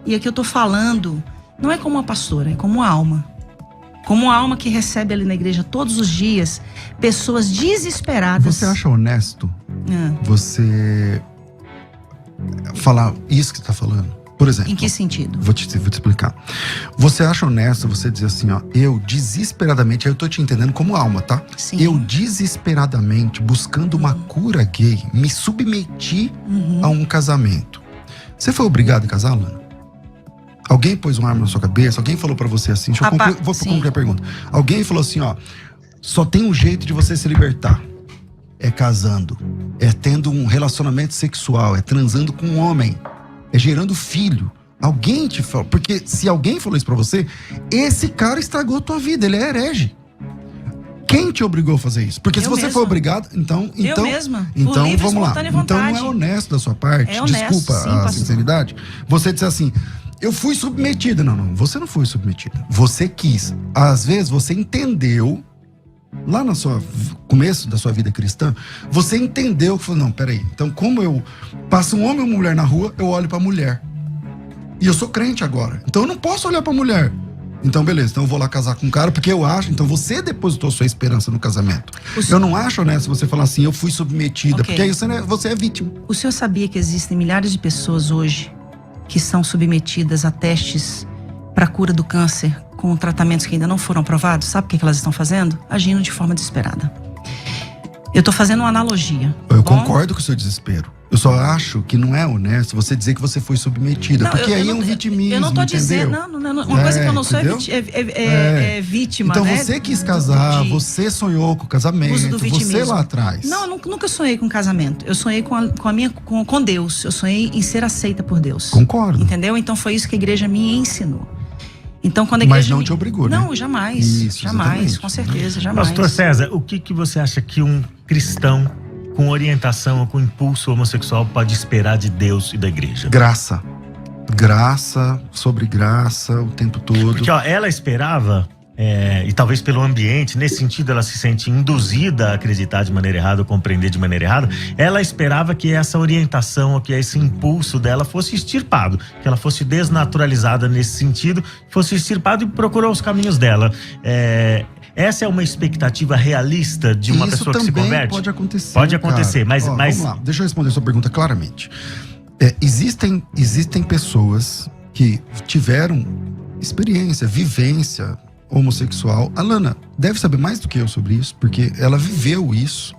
e aqui eu tô falando, não é como uma pastora, é como uma alma. Como uma alma que recebe ali na igreja todos os dias pessoas desesperadas. Você acha honesto você falar isso que você está falando? Por exemplo. Em que sentido? Vou te explicar. Você acha honesto você dizer assim, ó, eu desesperadamente, aí eu tô te entendendo como alma, tá? Sim. Eu desesperadamente, buscando uma cura gay, me submeti a um casamento. Você foi obrigado a casar, Lana? Alguém pôs uma arma na sua cabeça? Alguém falou pra você assim? Deixa eu vou sim. concluir a pergunta. Alguém falou assim, ó, só tem um jeito de você se libertar. É casando. É tendo um relacionamento sexual. É transando com um homem. É gerando filho. Alguém te falou. Porque se alguém falou isso pra você, esse cara estragou a tua vida, ele é herege. Quem te obrigou a fazer isso? Porque se você foi obrigado, então eu mesma. Então Por livre, vamos lá. espontânea Então não vontade. é honesto da sua parte. É honesto, Desculpa sim, a pastor. sinceridade. Você dizer assim: eu fui submetida. Não, você não foi submetida. Você quis. Às vezes você entendeu, lá no começo da sua vida cristã, você entendeu que falou: não, peraí. Então, como eu passo um homem ou uma mulher na rua, eu olho pra mulher. E eu sou crente agora. Então eu não posso olhar pra mulher. Então, beleza, então eu vou lá casar com um cara, porque eu acho, então você depositou sua esperança no casamento. Eu não acho honesto você falar assim: eu fui submetida, Ok. porque aí você é vítima. O senhor sabia que existem milhares de pessoas hoje que são submetidas a testes para cura do câncer com tratamentos que ainda não foram aprovados? Sabe o que elas estão fazendo? Agindo de forma desesperada. Eu estou fazendo uma analogia. Eu bom? concordo com o seu desespero. Eu só acho que não é honesto você dizer que você foi submetida, Não, porque eu aí é não- um vitimismo, Eu não estou dizendo. entendeu? Uma coisa que eu não sou entendeu? é vítima. Então né? você quis casar, De- você sonhou com o uso casamento, do você vitimismo. lá atrás. Não, eu nunca sonhei com casamento. Eu sonhei com Deus. Eu sonhei em ser aceita por Deus. Concordo. Entendeu? Então foi isso que a igreja me ensinou. Então quando a igreja Mas não te obrigou, né? Não, jamais. Isso, jamais, exatamente. com certeza, jamais. Pastor César, o que você acha que um cristão com orientação ou com impulso homossexual pode esperar de Deus e da igreja? Graça. Graça sobre graça o tempo todo. Porque ela esperava, e talvez pelo ambiente, nesse sentido ela se sente induzida a acreditar de maneira errada, ou compreender de maneira errada, ela esperava que essa orientação, ou que esse impulso dela fosse extirpado, que ela fosse desnaturalizada nesse sentido, fosse extirpado, e procurou os caminhos dela. Essa é uma expectativa realista de uma Isso pessoa que se também converte? pode acontecer. Pode acontecer, cara. mas Vamos lá, deixa eu responder a sua pergunta claramente. Existem pessoas que tiveram experiência, vivência homossexual. A Lana deve saber mais do que eu sobre isso, porque ela viveu isso.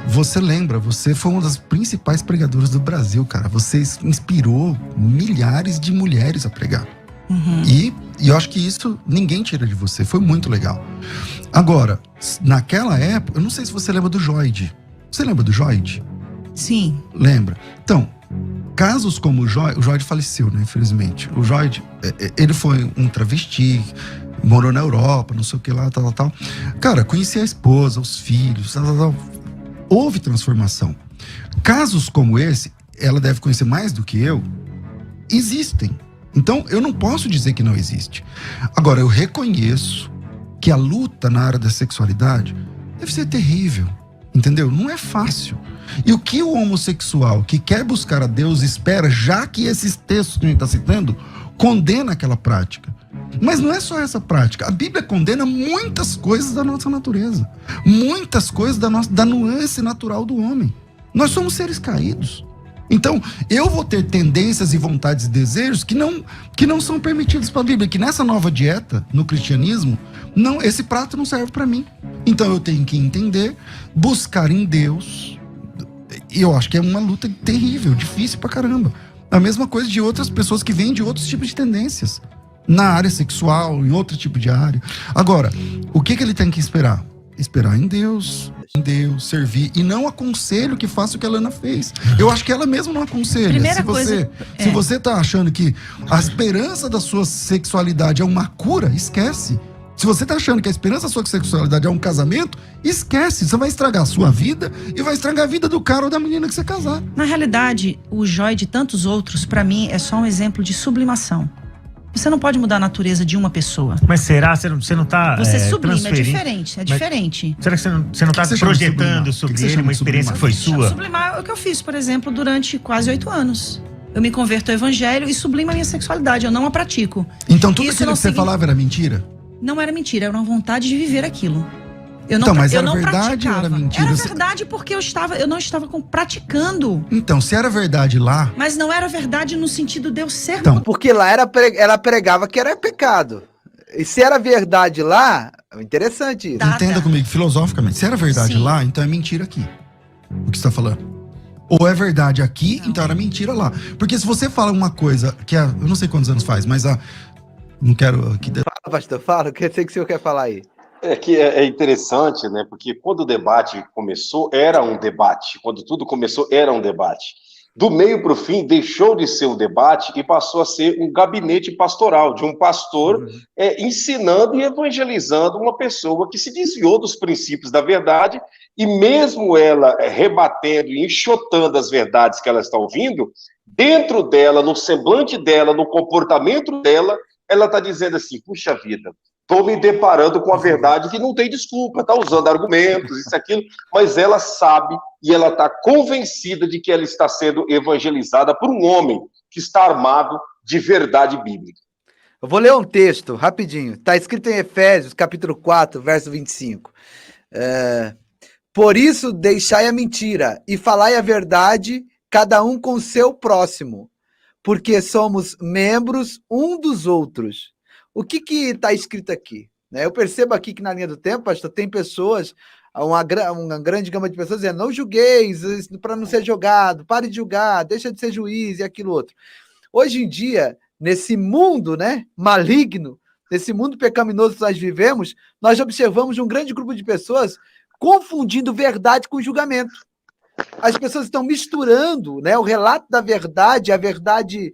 Você lembra, você foi uma das principais pregadoras do Brasil, cara. Você inspirou milhares de mulheres a pregar. Uhum. E eu acho que isso ninguém tira de você. Foi muito legal. Agora, naquela época, eu não sei se você lembra do Joide. Você lembra do Joide? Sim. Lembra? Então, casos como o Joide faleceu, né? Infelizmente. O Joide, ele foi um travesti, morou na Europa, não sei o que lá, tal. Cara, conhecia a esposa, os filhos, tal. Houve transformação. Casos como esse, ela deve conhecer mais do que eu, existem. Então, eu não posso dizer que não existe. Agora, eu reconheço que a luta na área da sexualidade deve ser terrível, entendeu? Não é fácil. E o que o homossexual que quer buscar a Deus espera, já que esses textos que a gente está citando, condena aquela prática. Mas não é só essa prática. A Bíblia condena muitas coisas da nossa natureza. Muitas coisas da nuance natural do homem. Nós somos seres caídos. Então, eu vou ter tendências e vontades e desejos que não são permitidos pela Bíblia. Que nessa nova dieta, no cristianismo, esse prato não serve para mim. Então, eu tenho que entender, buscar em Deus. E eu acho que é uma luta terrível, difícil pra caramba. A mesma coisa de outras pessoas que vêm de outros tipos de tendências. Na área sexual, em outro tipo de área. Agora, o que ele tem que esperar? Esperar em Deus, servir. E não aconselho que faça o que a Lana fez. Eu acho que ela mesma não aconselha. Primeira Se você tá achando que a esperança da sua sexualidade é uma cura, esquece. Se você tá achando que a esperança da sua sexualidade é um casamento, esquece. Você vai estragar a sua vida e vai estragar a vida do cara ou da menina que você casar. Na realidade, o Joy e tantos outros, para mim, é só um exemplo de sublimação. Você não pode mudar a natureza de uma pessoa. Mas será? Você não tá Você sublima, é transferindo? diferente, é diferente. Será que você não tá você chama de projetando sublimar? sobre O que você ele chama uma de experiência que foi sua? Sublimar é o que eu fiz, por exemplo, durante quase 8 anos. Eu me converto ao evangelho e sublimo a minha sexualidade, eu não a pratico. Então tudo Isso aquilo não que você falava era mentira? Não era mentira, era uma vontade de viver aquilo. Eu não, Então, mas eu era não verdade ou praticava. era mentira? Era verdade porque eu não estava praticando. Então, se era verdade lá... Mas não era verdade no sentido de eu ser... Então, Porque lá ela pregava que era pecado. E se era verdade lá, interessante isso. Tá. entenda comigo, filosoficamente. Se era verdade Sim. lá, então é mentira aqui. O que você está falando? Ou é verdade aqui, Não. então era mentira lá. Porque se você fala uma coisa que eu não sei quantos anos faz, mas não quero aqui... Fala, pastor, fala, que eu sei que o senhor quer falar aí. É que é interessante, né? Porque quando o debate começou, era um debate. Quando tudo começou, era um debate. Do meio para o fim, deixou de ser um debate e passou a ser um gabinete pastoral, de um pastor ensinando e evangelizando uma pessoa que se desviou dos princípios da verdade, e mesmo ela rebatendo e enxotando as verdades que ela está ouvindo, dentro dela, no semblante dela, no comportamento dela, ela está dizendo assim, puxa vida, estou me deparando com a verdade que não tem desculpa, está usando argumentos, isso, aquilo, mas ela sabe e ela está convencida de que ela está sendo evangelizada por um homem que está armado de verdade bíblica. Eu vou ler um texto, rapidinho. Está escrito em Efésios, capítulo 4, verso 25. Por isso, deixai a mentira e falai a verdade, cada um com o seu próximo, porque somos membros um dos outros. O que está escrito aqui? Eu percebo aqui que na linha do tempo, pastor, tem pessoas, uma grande gama de pessoas dizendo, não julgueis para não ser julgado, pare de julgar, deixa de ser juiz e aquilo outro. Hoje em dia, nesse mundo maligno, nesse mundo pecaminoso que nós vivemos, nós observamos um grande grupo de pessoas confundindo verdade com julgamento. As pessoas estão misturando o relato da verdade, a verdade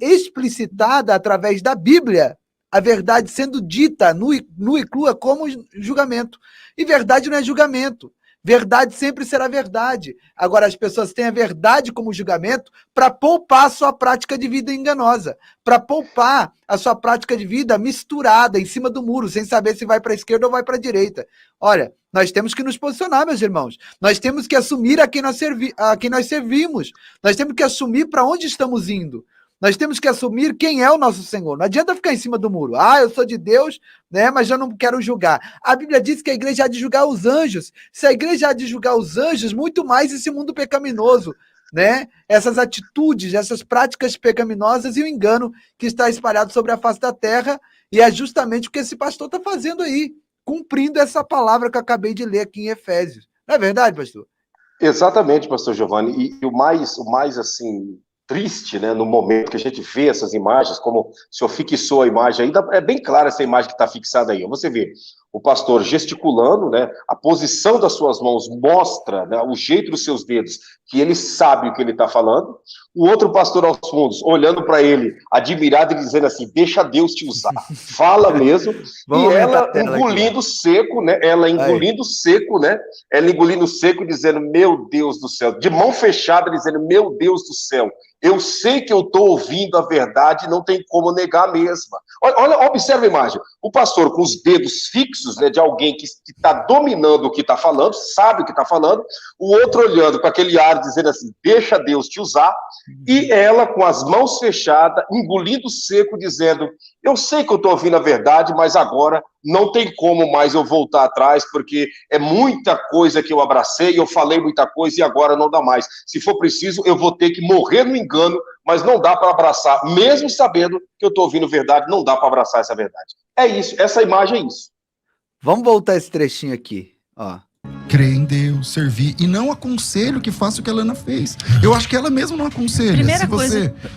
explicitada através da Bíblia, a verdade sendo dita nua e crua como julgamento. E verdade não é julgamento. Verdade sempre será verdade. Agora, as pessoas têm a verdade como julgamento para poupar a sua prática de vida enganosa, para poupar a sua prática de vida misturada em cima do muro, sem saber se vai para a esquerda ou vai para a direita. Olha, nós temos que nos posicionar, meus irmãos. Nós temos que assumir a quem nós servimos. Nós temos que assumir para onde estamos indo. Nós temos que assumir quem é o nosso Senhor. Não adianta ficar em cima do muro. Eu sou de Deus, mas eu não quero julgar. A Bíblia diz que a igreja há de julgar os anjos. Se a igreja há de julgar os anjos, muito mais esse mundo pecaminoso, essas atitudes, essas práticas pecaminosas e o engano que está espalhado sobre a face da terra, e é justamente o que esse pastor está fazendo aí, cumprindo essa palavra que eu acabei de ler aqui em Efésios. Não é verdade, pastor? Exatamente, pastor Giovanni. E o mais assim, triste, no momento que a gente vê essas imagens, como o senhor fixou a imagem ainda, é bem clara essa imagem que está fixada aí. Você vê o pastor gesticulando, a posição das suas mãos mostra, o jeito dos seus dedos, que ele sabe o que ele está falando. O outro pastor aos fundos, olhando para ele, admirado e dizendo assim, deixa Deus te usar. Fala mesmo. E ela engolindo seco, ela engolindo seco, ela engolindo seco, dizendo, meu Deus do céu, de mão fechada, dizendo, meu Deus do céu, eu sei que eu estou ouvindo a verdade, não tem como negar a mesma. Olha, observa a imagem. O pastor com os dedos fixos, de alguém que está dominando o que está falando, sabe o que está falando, o outro olhando com aquele ar, dizendo assim, deixa Deus te usar, e ela com as mãos fechadas, engolindo seco, dizendo, eu sei que eu estou ouvindo a verdade, mas agora não tem como mais eu voltar atrás, porque é muita coisa que eu abracei, eu falei muita coisa e agora não dá mais. Se for preciso, eu vou ter que morrer no engano, mas não dá para abraçar, mesmo sabendo que eu estou ouvindo verdade, não dá para abraçar essa verdade. É isso, essa imagem é isso. Vamos voltar esse trechinho aqui, ó. Crer em Deus, servir, e não aconselho que faça o que a Lana fez. Eu acho que ela mesma não aconselha.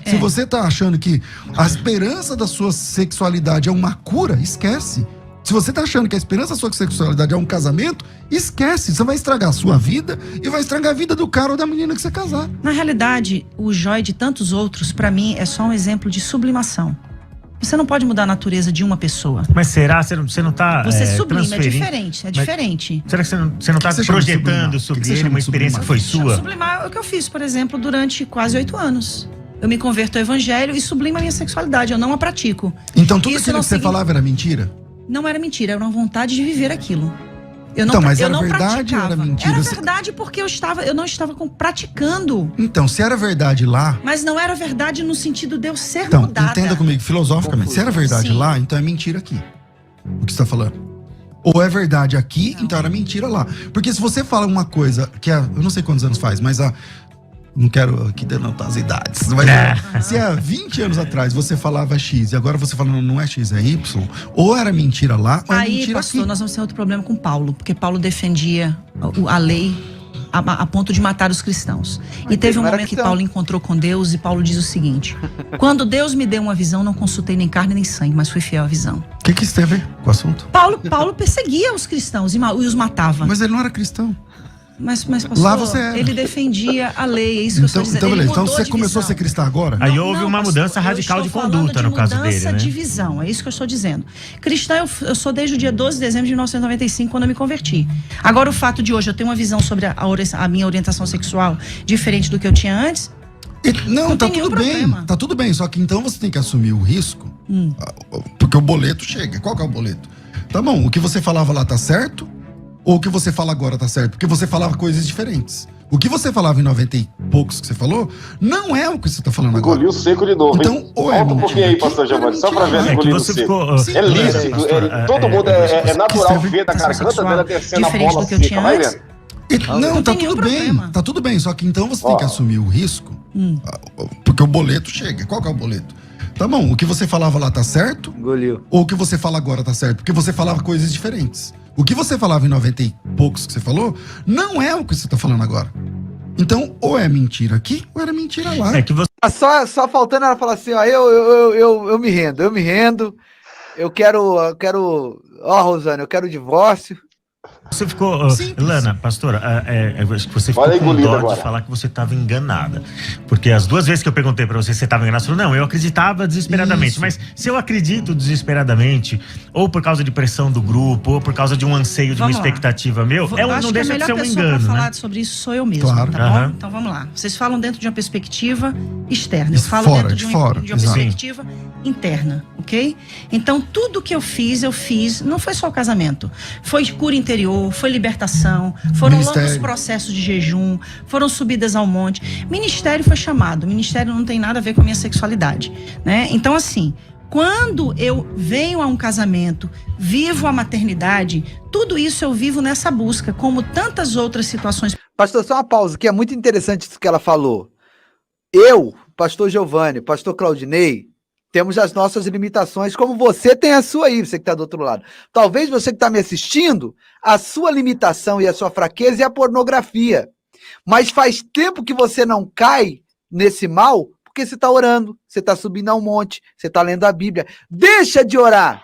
Se você tá achando que a esperança da sua sexualidade é uma cura, esquece. Se você tá achando que a esperança da sua sexualidade é um casamento, esquece. Você vai estragar a sua vida e vai estragar a vida do cara ou da menina que você casar. Na realidade, o Jó de tantos outros, para mim, é só um exemplo de sublimação. Você não pode mudar a natureza de uma pessoa. Mas será? Você não está Você sublima, é diferente, é diferente. Será que você não está projetando sobre ele uma experiência que foi sua? Sublimar é o que eu fiz, por exemplo, durante quase 8 anos. Eu me converto ao evangelho e sublimo a minha sexualidade, eu não a pratico. Então tudo aquilo que você falava era mentira? Não era mentira, era uma vontade de viver aquilo. Mas era verdade ou era mentira? Era verdade porque eu não estava praticando. Então, se era verdade lá... Mas não era verdade no sentido de eu ser então, mudada. Entenda comigo, filosoficamente. Se era verdade lá, então é mentira aqui. O que você está falando? Ou é verdade aqui, então era mentira lá. Porque se você fala uma coisa que eu não sei quantos anos faz, mas não quero aqui denotar as idades. Mas se há 20 anos atrás você falava X e agora você fala não é X, é Y, ou era mentira lá, ou é mentira pastor, aqui. Nós vamos ter outro problema com Paulo, porque Paulo defendia a lei a ponto de matar os cristãos. E teve um momento que Paulo encontrou com Deus e Paulo diz o seguinte, quando Deus me deu uma visão, não consultei nem carne nem sangue, mas fui fiel à visão. O que isso tem a ver com o assunto? Paulo perseguia os cristãos e os matava. Mas ele não era cristão. Mas pastor, Lá você era. ele defendia a lei, é isso que eu estou dizendo. Então, Ele beleza. Então mudou você de começou a visão. ser cristã agora? Aí houve uma pastor, mudança radical eu de estou conduta falando no caso dele, mudança né? de visão, é isso que eu estou dizendo. Cristã eu sou desde o dia 12 de dezembro de 1995, quando eu me converti. Agora, o fato de hoje eu ter uma visão sobre a minha orientação sexual diferente do que eu tinha antes, Não, tá tem nenhum tudo bem. problema. Tá tudo bem. Só que então você tem que assumir o risco. Porque o boleto chega. Qual que é o boleto? Tá bom, o que você falava lá tá certo? Ou o que você fala agora tá certo? Porque você falava coisas diferentes. O que você falava em 90 e poucos que você falou, não é o que você tá falando agora. Engoliu seco de novo, Então, hein? ou é Volta um pouquinho aí, mentira pastor aqui, Giovanni, ou é só pra ver mentira essa lá. É que engolindo você seco. ficou. É lícito, pastor, todo mundo é natural que ver da garganta dela descendo a diferente bola do que eu seca, tinha vai antes. vendo? Não, tá tem tudo nenhum bem. problema. Tá tudo bem. Só que então você tem Ó. que assumir o risco. Porque o boleto chega. Qual que é o boleto? Tá bom, o que você falava lá tá certo? Engoliu. Ou o que você fala agora tá certo? Porque você falava coisas diferentes. O que você falava em 90 e poucos que você falou, não é o que você tá falando agora. Então, ou é mentira aqui, ou era mentira lá. É que você Só faltando ela falar assim, ó, eu me rendo. Eu quero, ó, Rosane, eu quero divórcio. ficou. Simples. Lana, pastora, acho que você ficou Olha a com engolida dó agora. de falar que você estava enganada. Porque as duas vezes que eu perguntei pra você se você estava enganada, você falou, não, eu acreditava desesperadamente. Isso. Mas se eu acredito desesperadamente, ou por causa de pressão do grupo, ou por causa de um anseio, de uma Vamos lá. expectativa meu, Eu acho não que deixa a de melhor ser um pessoa engano, para né? falar sobre isso sou eu mesmo, Claro. tá bom? Aham. Então vamos lá. Vocês falam dentro de uma perspectiva externa. Eu Isso, falo fora, dentro de de fora, uma exato. perspectiva interna, ok? Então tudo que eu fiz, não foi só o casamento. Foi cura interior, foi libertação, foram Ministério. longos processos de jejum, foram subidas ao monte. Ministério foi chamado. Ministério não tem nada a ver com a minha sexualidade, né? Então assim, quando eu venho a um casamento, vivo a maternidade, tudo isso eu vivo nessa busca, como tantas outras situações. Pastor, só uma pausa, que é muito interessante isso que ela falou. Eu, pastor Giovanni, pastor Claudinei, temos as nossas limitações, como você tem a sua aí, você que está do outro lado. Talvez você que está me assistindo, a sua limitação e a sua fraqueza é a pornografia. Mas faz tempo que você não cai nesse mal, porque você está orando, você está subindo a um monte, você está lendo a Bíblia. Deixa de orar,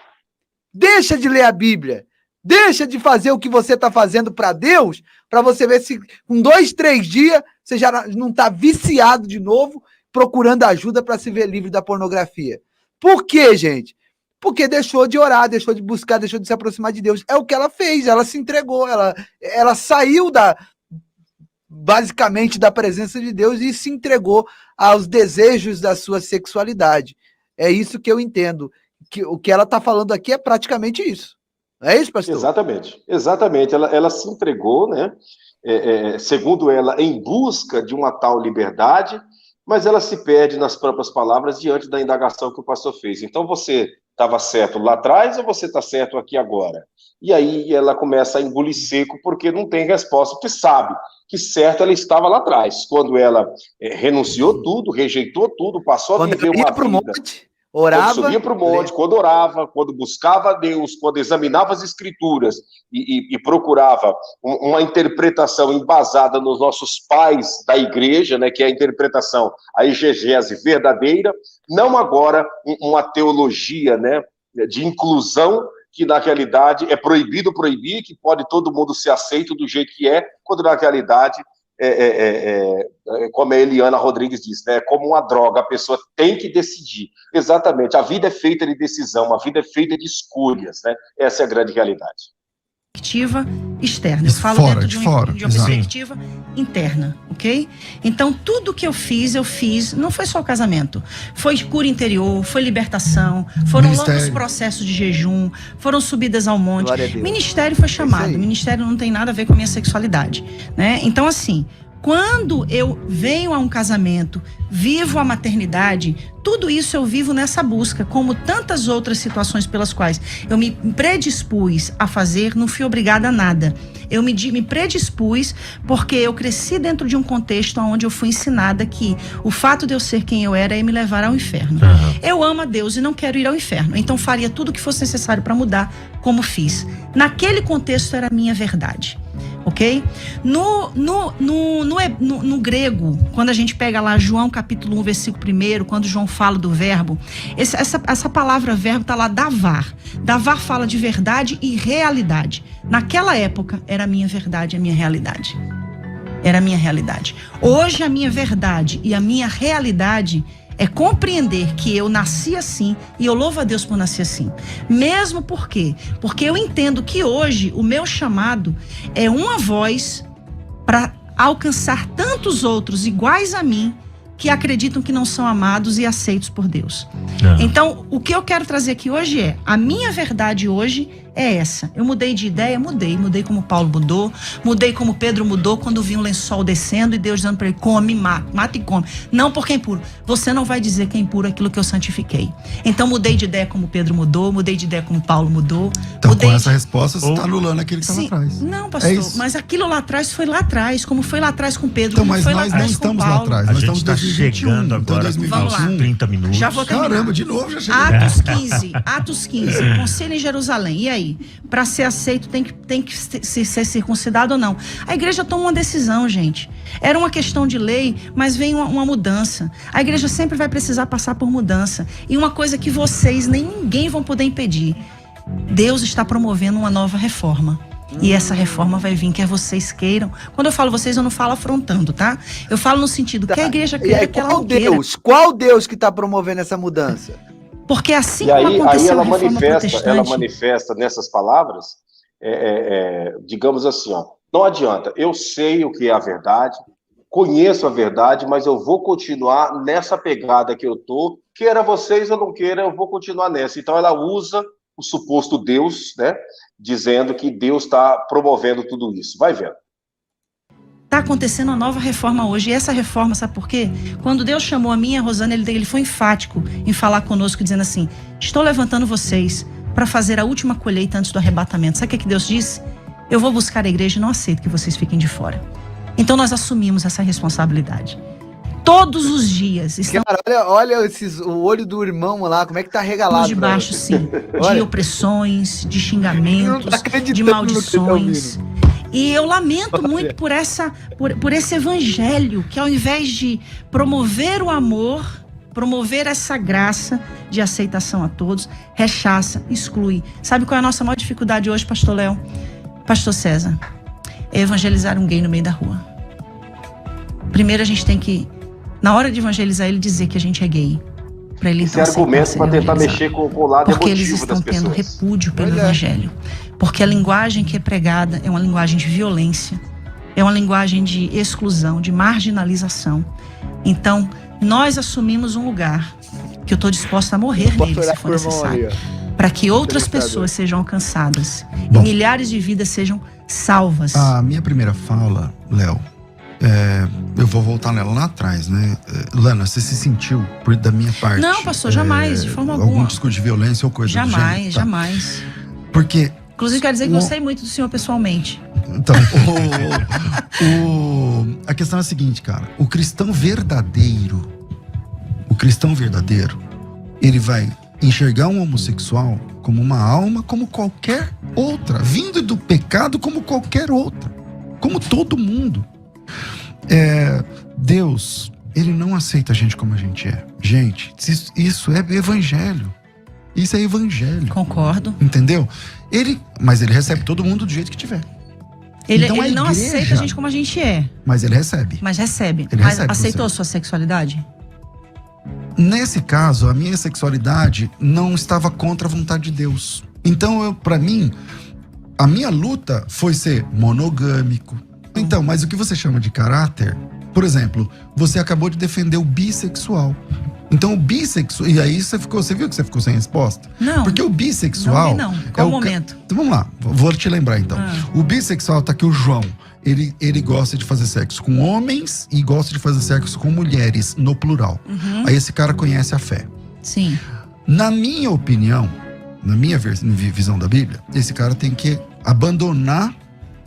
deixa de ler a Bíblia, deixa de fazer o que você está fazendo para Deus, para você ver se com 2, 3 dias você já não está viciado de novo, procurando ajuda para se ver livre da pornografia. Por quê, gente? Porque deixou de orar, deixou de buscar, deixou de se aproximar de Deus. É o que ela fez, ela se entregou, ela saiu basicamente da presença de Deus e se entregou aos desejos da sua sexualidade. É isso que eu entendo. Que o que ela está falando aqui é praticamente isso. É isso, pastor? Exatamente. Ela se entregou, né? Segundo ela, em busca de uma tal liberdade, mas ela se perde nas próprias palavras diante da indagação que o pastor fez. Então, você estava certo lá atrás ou você está certo aqui agora? E aí ela começa a engolir seco porque não tem resposta, porque sabe que certo ela estava lá atrás, quando ela renunciou tudo, rejeitou tudo, passou a Quando viver ela uma ia para o vida... monte, orava, quando subia para o monte, quando orava, quando buscava a Deus, quando examinava as escrituras e procurava uma interpretação embasada nos nossos pais da igreja, né, que é a interpretação, a exegese verdadeira, não agora uma teologia, né, de inclusão, que na realidade é proibido proibir, que pode todo mundo ser aceito do jeito que é, quando na realidade como a Eliana Rodrigues diz, né, é como uma droga, a pessoa tem que decidir. Exatamente, a vida é feita de decisão, a vida é feita de escolhas, né? Essa é a grande realidade. Perspectiva externa. Eu Isso, falo fora, dentro de de fora, uma exato. perspectiva interna, ok? Então, tudo que eu fiz, não foi só o casamento. Foi cura interior, foi libertação, foram Ministério. longos processos de jejum, foram subidas ao monte. Glória a Deus. Ministério foi chamado. aí. Ministério não tem nada a ver com a minha sexualidade, né? Então, assim, quando eu venho a um casamento, vivo a maternidade, tudo isso eu vivo nessa busca, como tantas outras situações pelas quais eu me predispus a fazer, não fui obrigada a nada. Eu me predispus porque eu cresci dentro de um contexto onde eu fui ensinada que o fato de eu ser quem eu era ia me levar ao inferno. Eu amo a Deus e não quero ir ao inferno, então faria tudo o que fosse necessário para mudar, como fiz. Naquele contexto era a minha verdade. Ok? No grego, quando a gente pega lá João capítulo 1, versículo 1, quando João fala do verbo, essa palavra verbo está lá, davar. Davar fala de verdade e realidade. Naquela época, era a minha verdade, a minha realidade. Era a minha realidade. Hoje a minha verdade e a minha realidade é compreender que eu nasci assim e eu louvo a Deus por nascer assim. Mesmo por quê? Porque eu entendo que hoje o meu chamado é uma voz para alcançar tantos outros iguais a mim que acreditam que não são amados e aceitos por Deus. Então, o que eu quero trazer aqui hoje é, a minha verdade hoje é essa. Eu mudei de ideia? Mudei como Paulo mudou, mudei como Pedro mudou quando vi um lençol descendo e Deus dizendo para ele, come, mata e come. Não porque é impuro. Você não vai dizer que é impuro aquilo que eu santifiquei. Então mudei de ideia como Pedro mudou, mudei de ideia como Paulo mudou. Então com essa resposta você está anulando aquilo que estava atrás. Não, pastor, mas aquilo lá atrás foi lá atrás, como foi lá atrás com Pedro, então, como mas foi lá nós atrás não estamos com Paulo. lá atrás, A nós gente estamos está 2021, chegando então agora, 2021. 30 minutos. Já vou terminar. Caramba, de novo já chegou. Atos 15, conselho em Jerusalém. E aí? Para ser aceito tem que ser circuncidado ou não? A igreja toma uma decisão, gente. Era uma questão de lei, mas vem uma mudança. A igreja sempre vai precisar passar por mudança. E uma coisa que vocês, nem ninguém vão poder impedir. Deus está promovendo uma nova reforma. E essa reforma vai vir, quer vocês queiram. Quando eu falo vocês, eu não falo afrontando, tá? Eu falo no sentido que a igreja queira, que ela não queira. Qual Deus que está promovendo essa mudança? Porque assim e como aconteceu ela na reforma protestante... ela manifesta nessas palavras, digamos assim, ó, não adianta, eu sei o que é a verdade, conheço a verdade, mas eu vou continuar nessa pegada que eu tô, queira vocês ou não queira, eu vou continuar nessa. Então ela usa o suposto Deus, né, dizendo que Deus está promovendo tudo isso. Vai vendo. Está acontecendo uma nova reforma hoje. E essa reforma, sabe por quê? Quando Deus chamou a mim e a Rosana, ele foi enfático em falar conosco, dizendo assim, estou levantando vocês para fazer a última colheita antes do arrebatamento. Sabe o que Deus disse? Eu vou buscar a igreja e não aceito que vocês fiquem de fora. Então nós assumimos essa responsabilidade. Todos os dias. Cara, olha o olho do irmão lá, como é que tá regalado. Debaixo, sim, de opressões, de xingamentos, de maldições. E eu lamento muito por esse evangelho, que ao invés de promover o amor, promover essa graça de aceitação a todos, rechaça, exclui. Sabe qual é a nossa maior dificuldade hoje, pastor Léo? Pastor César? É evangelizar um gay no meio da rua. Primeiro a gente tem que, na hora de evangelizar, ele dizer que a gente é gay. Para ele então esse argumento para tentar mexer com o lado porque emotivo eles estão das pessoas. tendo repúdio pelo evangelho. Porque a linguagem que é pregada é uma linguagem de violência, é uma linguagem de exclusão, de marginalização. Então, nós assumimos um lugar que eu estou disposta a morrer nele, se for necessário, para que outras pessoas sejam alcançadas. Bom, e milhares de vidas sejam salvas. A minha primeira fala, Léo, eu vou voltar nela lá atrás, né? Lana, você se sentiu, da minha parte... Não, pastor, jamais, de forma alguma. Algum discurso de violência ou coisa do gênero? Jamais. Porque... Inclusive, quero dizer que gostei muito do senhor pessoalmente. Então, a questão é a seguinte, cara. O cristão verdadeiro, ele vai enxergar um homossexual como uma alma, como qualquer outra, vindo do pecado como qualquer outra, como todo mundo. Deus, ele não aceita a gente como a gente é. Gente, isso é evangelho. Isso é evangelho. Concordo. Entendeu? Mas ele recebe todo mundo do jeito que tiver. Ele não aceita a gente como a gente é. Mas ele recebe. Mas recebe. Ele recebe aceitou você. a sua sexualidade? Nesse caso, a minha sexualidade não estava contra a vontade de Deus. Então, para mim, a minha luta foi ser monogâmico. Então, mas o que você chama de caráter... Por exemplo, você acabou de defender o bissexual. Então o bissexual... E aí você viu que você ficou sem resposta? Não. Porque o bissexual... Não. Qual o momento? Então vamos lá, vou te lembrar então. O bissexual tá aqui, o João. Ele gosta de fazer sexo com homens e gosta de fazer sexo com mulheres, no plural. Aí esse cara conhece a fé. Sim. Na minha opinião, na minha visão da Bíblia, esse cara tem que abandonar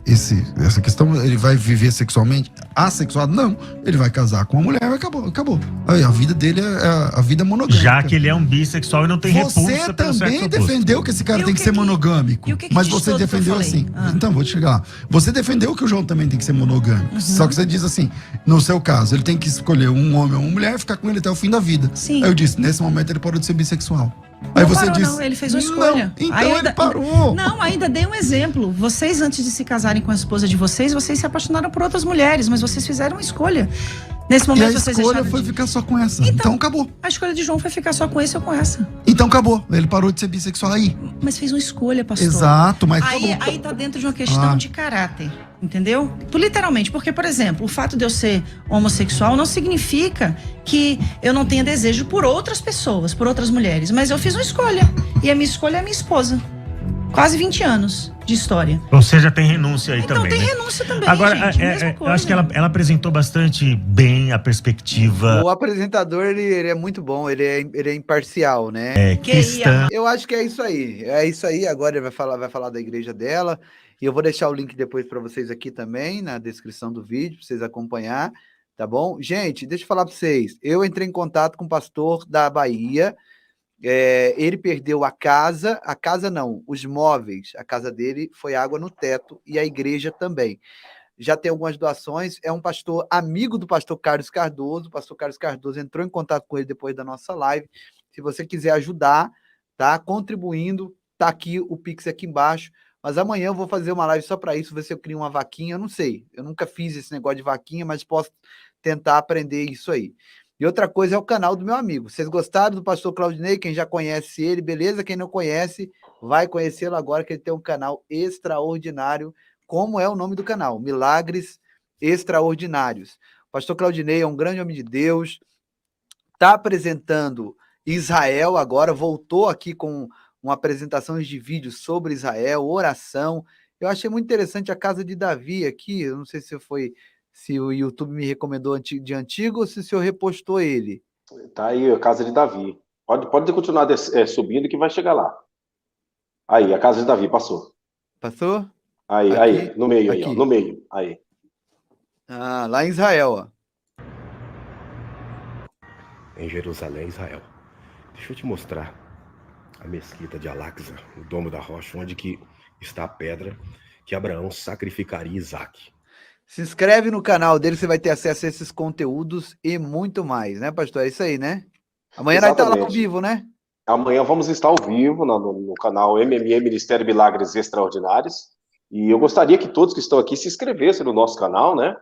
essa questão. Ele vai viver sexualmente assexuado? Não, ele vai casar com uma mulher e acabou. Aí, a vida dele é a vida monogâmica. Já que ele é um bissexual e não tem repulsa você pelo sexo também oposto. defendeu que esse cara tem que ser monogâmico, mas você defendeu assim. Então, vou te chegar lá. Você defendeu que o João também tem que ser monogâmico. Só que você diz assim, no seu caso, ele tem que escolher um homem ou uma mulher e ficar com ele até o fim da vida. Sim. Aí eu disse, nesse momento ele pode ser bissexual. Aí Não você parou, diz, não, ele fez uma escolha. Não, então Aí ele parou. Não, ainda dei um exemplo. Vocês, antes de se casarem com a esposa de vocês se apaixonaram por outras mulheres, mas vocês fizeram uma escolha. Nesse E a momento, vocês escolha deixaram foi de... ficar só com essa. Então acabou. A escolha de João foi ficar só com esse ou com essa. Então acabou. Ele parou de ser bissexual aí. Mas fez uma escolha, pastor. Exato, mas Aí tá dentro de uma questão de caráter, entendeu? Literalmente, porque, por exemplo, o fato de eu ser homossexual não significa que eu não tenha desejo por outras pessoas, por outras mulheres, mas eu fiz uma escolha, e a minha escolha é a minha esposa. Quase 20 anos de história. Ou seja, tem renúncia aí Então também, tem né? renúncia também, Agora, gente, mesma coisa. eu acho que ela apresentou bastante bem a perspectiva O apresentador, ele é muito bom, ele é imparcial, né? cristã. Eu acho que é isso aí. É isso aí. Agora ele vai falar da igreja dela. E eu vou deixar o link depois para vocês aqui também, na descrição do vídeo, para vocês acompanhar, tá bom? Gente, deixa eu falar para vocês. Eu entrei em contato com o pastor da Bahia. Ele perdeu a casa não, os móveis. A casa dele foi água no teto e a igreja também. Já tem algumas doações. É um pastor amigo do pastor Carlos Cardoso. O pastor Carlos Cardoso entrou em contato com ele depois da nossa live. Se você quiser ajudar, tá contribuindo, tá aqui o Pix aqui embaixo. Mas amanhã eu vou fazer uma live só para isso, ver se eu crio uma vaquinha. Eu não sei, eu nunca fiz esse negócio de vaquinha, mas posso tentar aprender isso aí. E outra coisa é o canal do meu amigo. Vocês gostaram do pastor Claudinei? Quem já conhece ele, beleza? Quem não conhece, vai conhecê-lo agora, que ele tem um canal extraordinário. Como é o nome do canal? Milagres Extraordinários. O pastor Claudinei é um grande homem de Deus, está apresentando Israel agora, voltou aqui com uma apresentação de vídeos sobre Israel, oração. Eu achei muito interessante a casa de Davi aqui, eu não sei se o YouTube me recomendou de antigo ou se o senhor repostou ele. Tá aí a casa de Davi. Pode continuar subindo que vai chegar lá. Aí, a casa de Davi, passou. Passou? Aí, Aqui, aí, no meio aí, aqui. ó, no meio, aí. Ah, lá em Israel, ó. Em Jerusalém, Israel. Deixa eu te mostrar a mesquita de Al-Aqsa, o domo da rocha, onde que está a pedra que Abraão sacrificaria Isaac. Se inscreve no canal dele, você vai ter acesso a esses conteúdos e muito mais, né, pastor? É isso aí, né? Amanhã nós estar lá ao vivo, né? Amanhã vamos estar ao vivo no canal MME Ministério Milagres Extraordinários. E eu gostaria que todos que estão aqui se inscrevessem no nosso canal, né?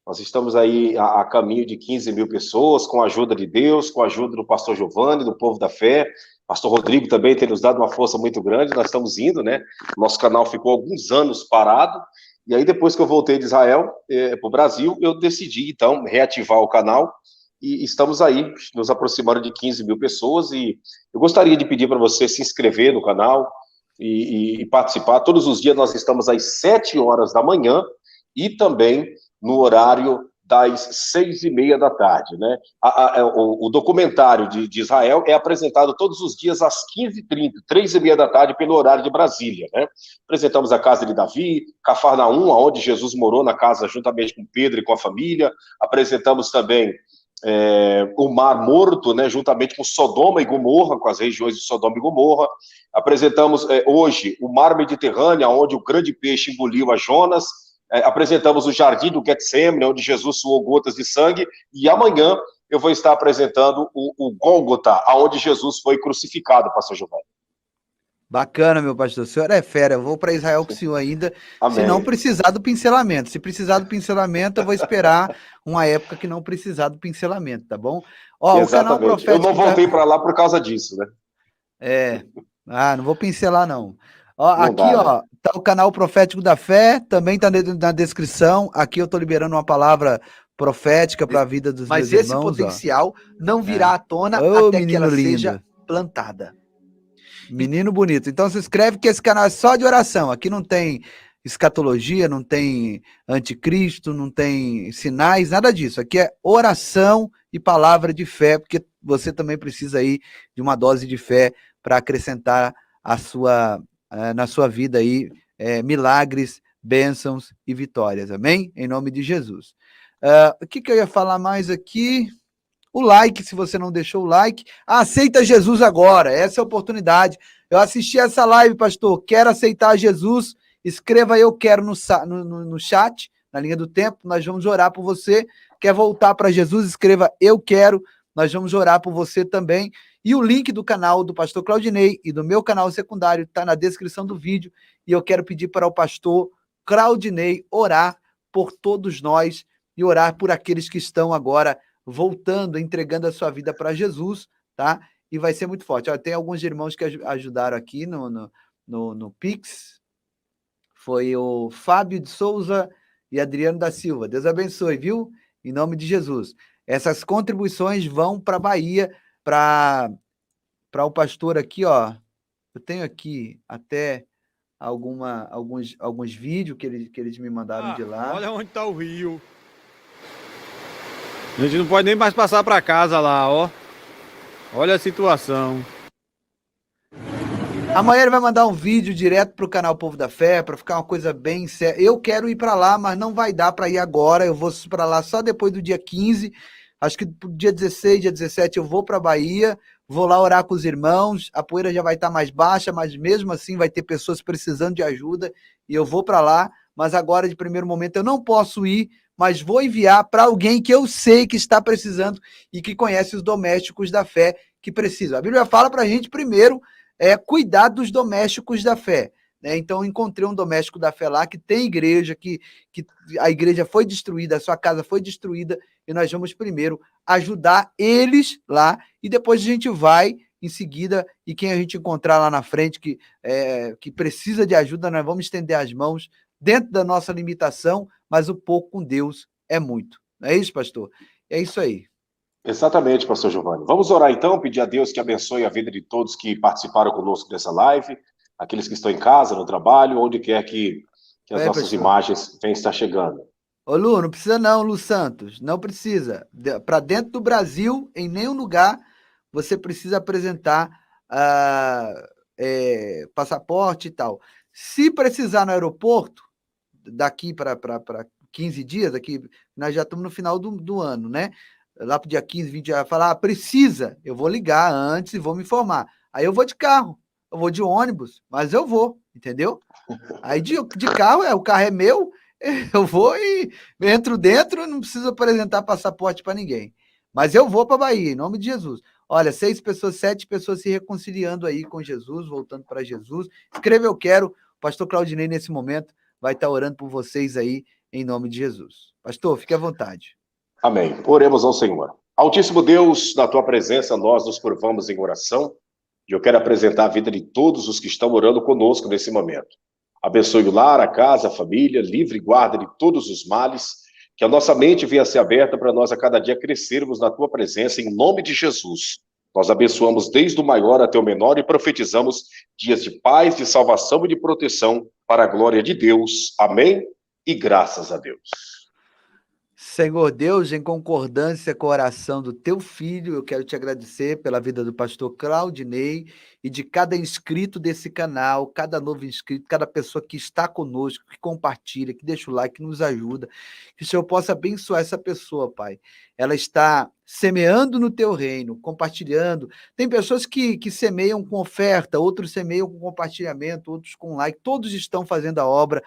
Nós estamos aí a caminho de 15 mil pessoas, com a ajuda de Deus, com a ajuda do pastor Giovanni, do Povo da Fé. Pastor Rodrigo também tem nos dado uma força muito grande, nós estamos indo, né? Nosso canal ficou alguns anos parado. E aí, depois que eu voltei de Israel para o Brasil, eu decidi, então, reativar o canal. E estamos aí, nos aproximando de 15 mil pessoas. E eu gostaria de pedir para você se inscrever no canal e participar. Todos os dias nós estamos às 7 horas da manhã e também no horário das 6:30 da tarde, né? O documentário de Israel é apresentado todos os dias às 15h30, 3:30 da tarde, pelo horário de Brasília, né? Apresentamos a casa de Davi, Cafarnaum, onde Jesus morou na casa juntamente com Pedro e com a família. Apresentamos também o Mar Morto, né? Juntamente com Sodoma e Gomorra, com as regiões de Sodoma e Gomorra. Apresentamos hoje o Mar Mediterrâneo, onde o grande peixe engoliu a Jonas. Apresentamos o Jardim do Getsemane, onde Jesus suou gotas de sangue, e amanhã eu vou estar apresentando o Gólgota, onde Jesus foi crucificado, pastor Giovanni. Bacana, meu pastor. O senhor é fera. Eu vou para Israel com o senhor ainda, Amém. Se não precisar do pincelamento. Se precisar do pincelamento, eu vou esperar uma época que não precisar do pincelamento, tá bom? Ó, exatamente. O canal profético eu não voltei para lá por causa disso, né? Não vou pincelar, não. Ó, não aqui, dá, ó, né? tá o canal Profético da Fé, também tá na descrição. Aqui eu tô liberando uma palavra profética para a vida dos meus irmãos. Mas esse potencial não virá à tona até que ela seja plantada. Menino bonito. Então se inscreve que esse canal é só de oração. Aqui não tem escatologia, não tem anticristo, não tem sinais, nada disso. Aqui é oração e palavra de fé, porque você também precisa aí de uma dose de fé para acrescentar na sua vida aí milagres, bênçãos e vitórias. Amém? Em nome de Jesus. O que eu ia falar mais aqui? O like, se você não deixou o like. Aceita Jesus agora, essa é a oportunidade. Eu assisti essa live, pastor, quero aceitar Jesus, escreva eu quero no chat, na linha do tempo, nós vamos orar por você. Quer voltar para Jesus, escreva eu quero, nós vamos orar por você também. E o link do canal do pastor Claudinei e do meu canal secundário está na descrição do vídeo. E eu quero pedir para o pastor Claudinei orar por todos nós e orar por aqueles que estão agora voltando, entregando a sua vida para Jesus, tá? E vai ser muito forte. Olha, tem alguns irmãos que ajudaram aqui no Pix. Foi o Fábio de Souza e Adriano da Silva. Deus abençoe, viu? Em nome de Jesus. Essas contribuições vão para a Bahia, para o pastor aqui, ó. Eu tenho aqui até alguns vídeos que eles me mandaram de lá. Olha onde está o rio. A gente não pode nem mais passar para casa lá, ó. Olha a situação. Amanhã ele vai mandar um vídeo direto para o canal Povo da Fé, para ficar uma coisa bem séria. Eu quero ir para lá, mas não vai dar para ir agora. Eu vou para lá só depois do dia 15. Acho que dia 16, dia 17 eu vou para a Bahia, vou lá orar com os irmãos. A poeira já vai estar mais baixa, mas mesmo assim vai ter pessoas precisando de ajuda e eu vou para lá. Mas agora, de primeiro momento, eu não posso ir, mas vou enviar para alguém que eu sei que está precisando e que conhece os domésticos da fé que precisam. A Bíblia fala para a gente primeiro cuidar dos domésticos da fé. Né? Então, eu encontrei um doméstico da fé lá que tem igreja, que a igreja foi destruída, a sua casa foi destruída, e nós vamos primeiro ajudar eles lá, e depois a gente vai em seguida, e quem a gente encontrar lá na frente que precisa de ajuda, nós vamos estender as mãos dentro da nossa limitação, mas o pouco com Deus é muito. Não é isso, pastor? É isso aí. Exatamente, pastor Giovanni. Vamos orar então, pedir a Deus que abençoe a vida de todos que participaram conosco dessa live, aqueles que estão em casa, no trabalho, onde quer que as nossas pastor. Imagens venham estar chegando. Ô Lu, não precisa não, Lu Santos, não precisa. Para dentro do Brasil, em nenhum lugar, você precisa apresentar passaporte e tal. Se precisar no aeroporto, daqui para 15 dias, aqui, nós já estamos no final do ano, né? Lá para o dia 15, 20 dias, falar, precisa, eu vou ligar antes e vou me informar. Aí eu vou de carro, eu vou de ônibus, mas eu vou, entendeu? Aí de carro, o carro é meu, eu vou e entro dentro, não preciso apresentar passaporte para ninguém. Mas eu vou para a Bahia, em nome de Jesus. Olha, 7 pessoas se reconciliando aí com Jesus, voltando para Jesus. Escreva eu quero, o pastor Claudinei nesse momento vai estar orando por vocês aí, em nome de Jesus. Pastor, fique à vontade. Amém. Oremos ao Senhor. Altíssimo Deus, na tua presença nós nos curvamos em oração e eu quero apresentar a vida de todos os que estão orando conosco nesse momento. Abençoe o lar, a casa, a família, livre e guarda de todos os males, que a nossa mente venha a ser aberta para nós a cada dia crescermos na tua presença, em nome de Jesus. Nós abençoamos desde o maior até o menor e profetizamos dias de paz, de salvação e de proteção para a glória de Deus. Amém e graças a Deus. Senhor Deus, em concordância com a oração do teu filho, eu quero te agradecer pela vida do pastor Claudinei e de cada inscrito desse canal, cada novo inscrito, cada pessoa que está conosco, que compartilha, que deixa o like, que nos ajuda, que o Senhor possa abençoar essa pessoa, Pai. Ela está semeando no teu reino, compartilhando. Tem pessoas que semeiam com oferta, outros semeiam com compartilhamento, outros com like, todos estão fazendo a obra.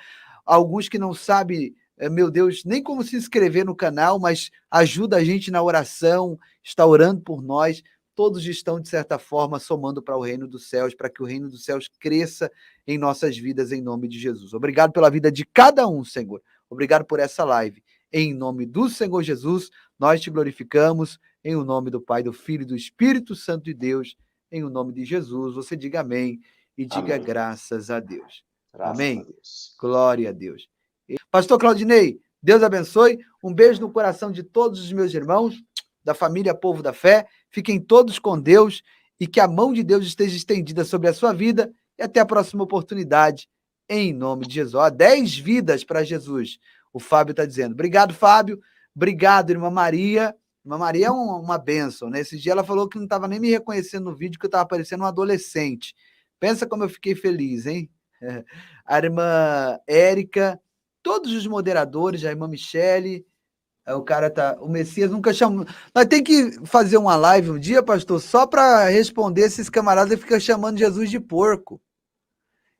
Alguns que não sabem, meu Deus, nem como se inscrever no canal, mas ajuda a gente na oração, está orando por nós, todos estão, de certa forma, somando para o reino dos céus, para que o reino dos céus cresça em nossas vidas, em nome de Jesus. Obrigado pela vida de cada um, Senhor. Obrigado por essa live. Em nome do Senhor Jesus, nós te glorificamos, em o nome do Pai, do Filho e do Espírito Santo de Deus, em o nome de Jesus. Você diga amém e diga Amém. Graças a Deus. Graças Amém? a Deus. Glória a Deus. Pastor Claudinei, Deus abençoe. Um beijo no coração de todos os meus irmãos, da família Povo da Fé. Fiquem todos com Deus e que a mão de Deus esteja estendida sobre a sua vida. E até a próxima oportunidade, em nome de Jesus. 10 vidas para Jesus, o Fábio está dizendo. Obrigado, Fábio. Obrigado, irmã Maria. Irmã Maria é uma bênção, né? Esse dia ela falou que não estava nem me reconhecendo no vídeo, que eu estava parecendo um adolescente. Pensa como eu fiquei feliz, hein? A irmã Érica, todos os moderadores, a irmã Michele, o Messias nunca chamou. Nós temos que fazer uma live um dia, pastor, só para responder esses camaradas que ficam chamando Jesus de porco.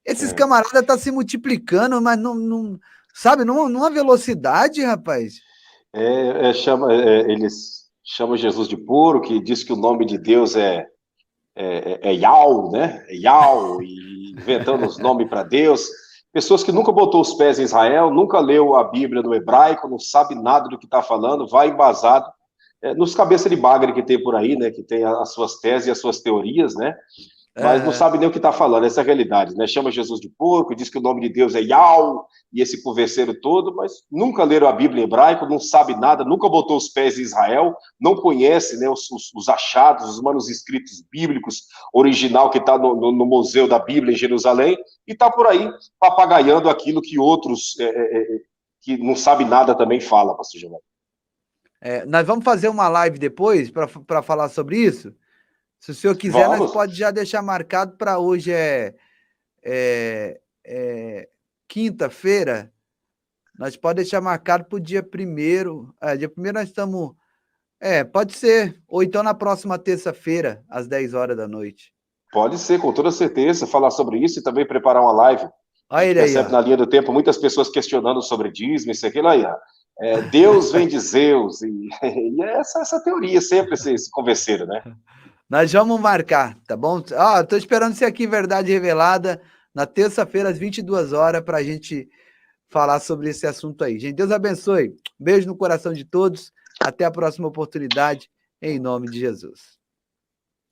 Esses camaradas estão se multiplicando, mas não sabe, numa velocidade, rapaz. Eles chama Jesus de porco, que diz que o nome de Deus é Yau, né? É Yau, e inventando os nomes para Deus. Pessoas que nunca botou os pés em Israel, nunca leu a Bíblia no hebraico, não sabe nada do que está falando, vai embasado nos cabeça de bagre que tem por aí, né? Que tem as suas teses e as suas teorias, né? Mas não sabe nem o que está falando, essa é a realidade, né? Chama Jesus de porco, diz que o nome de Deus é Yau, e esse converseiro todo, mas nunca leram a Bíblia em hebraico, não sabe nada, nunca botou os pés em Israel, não conhece, né, os achados, os manuscritos bíblicos original que está no Museu da Bíblia em Jerusalém, e está por aí papagaiando aquilo que outros que não sabem nada também falam, pastor Giovanni. Nós vamos fazer uma live depois para falar sobre isso? Se o senhor quiser, Vamos. nós pode já deixar marcado para hoje, quinta-feira. Nós pode deixar marcado para o dia 1º. Dia 1º nós estamos... pode ser. Ou então na próxima terça-feira, às 10 horas da noite. Pode ser, com toda certeza, falar sobre isso e também preparar uma live. Olha ele aí, ó. Na linha do tempo, muitas pessoas questionando sobre dízimo, isso, aquilo aí, ó. Deus vem de Zeus, e essa teoria sempre, esse converseiro, né? Nós vamos marcar, tá bom? Tô esperando ser aqui Verdade Revelada, na terça-feira, às 22 horas, para a gente falar sobre esse assunto aí. Gente, Deus abençoe. Beijo no coração de todos. Até a próxima oportunidade, em nome de Jesus.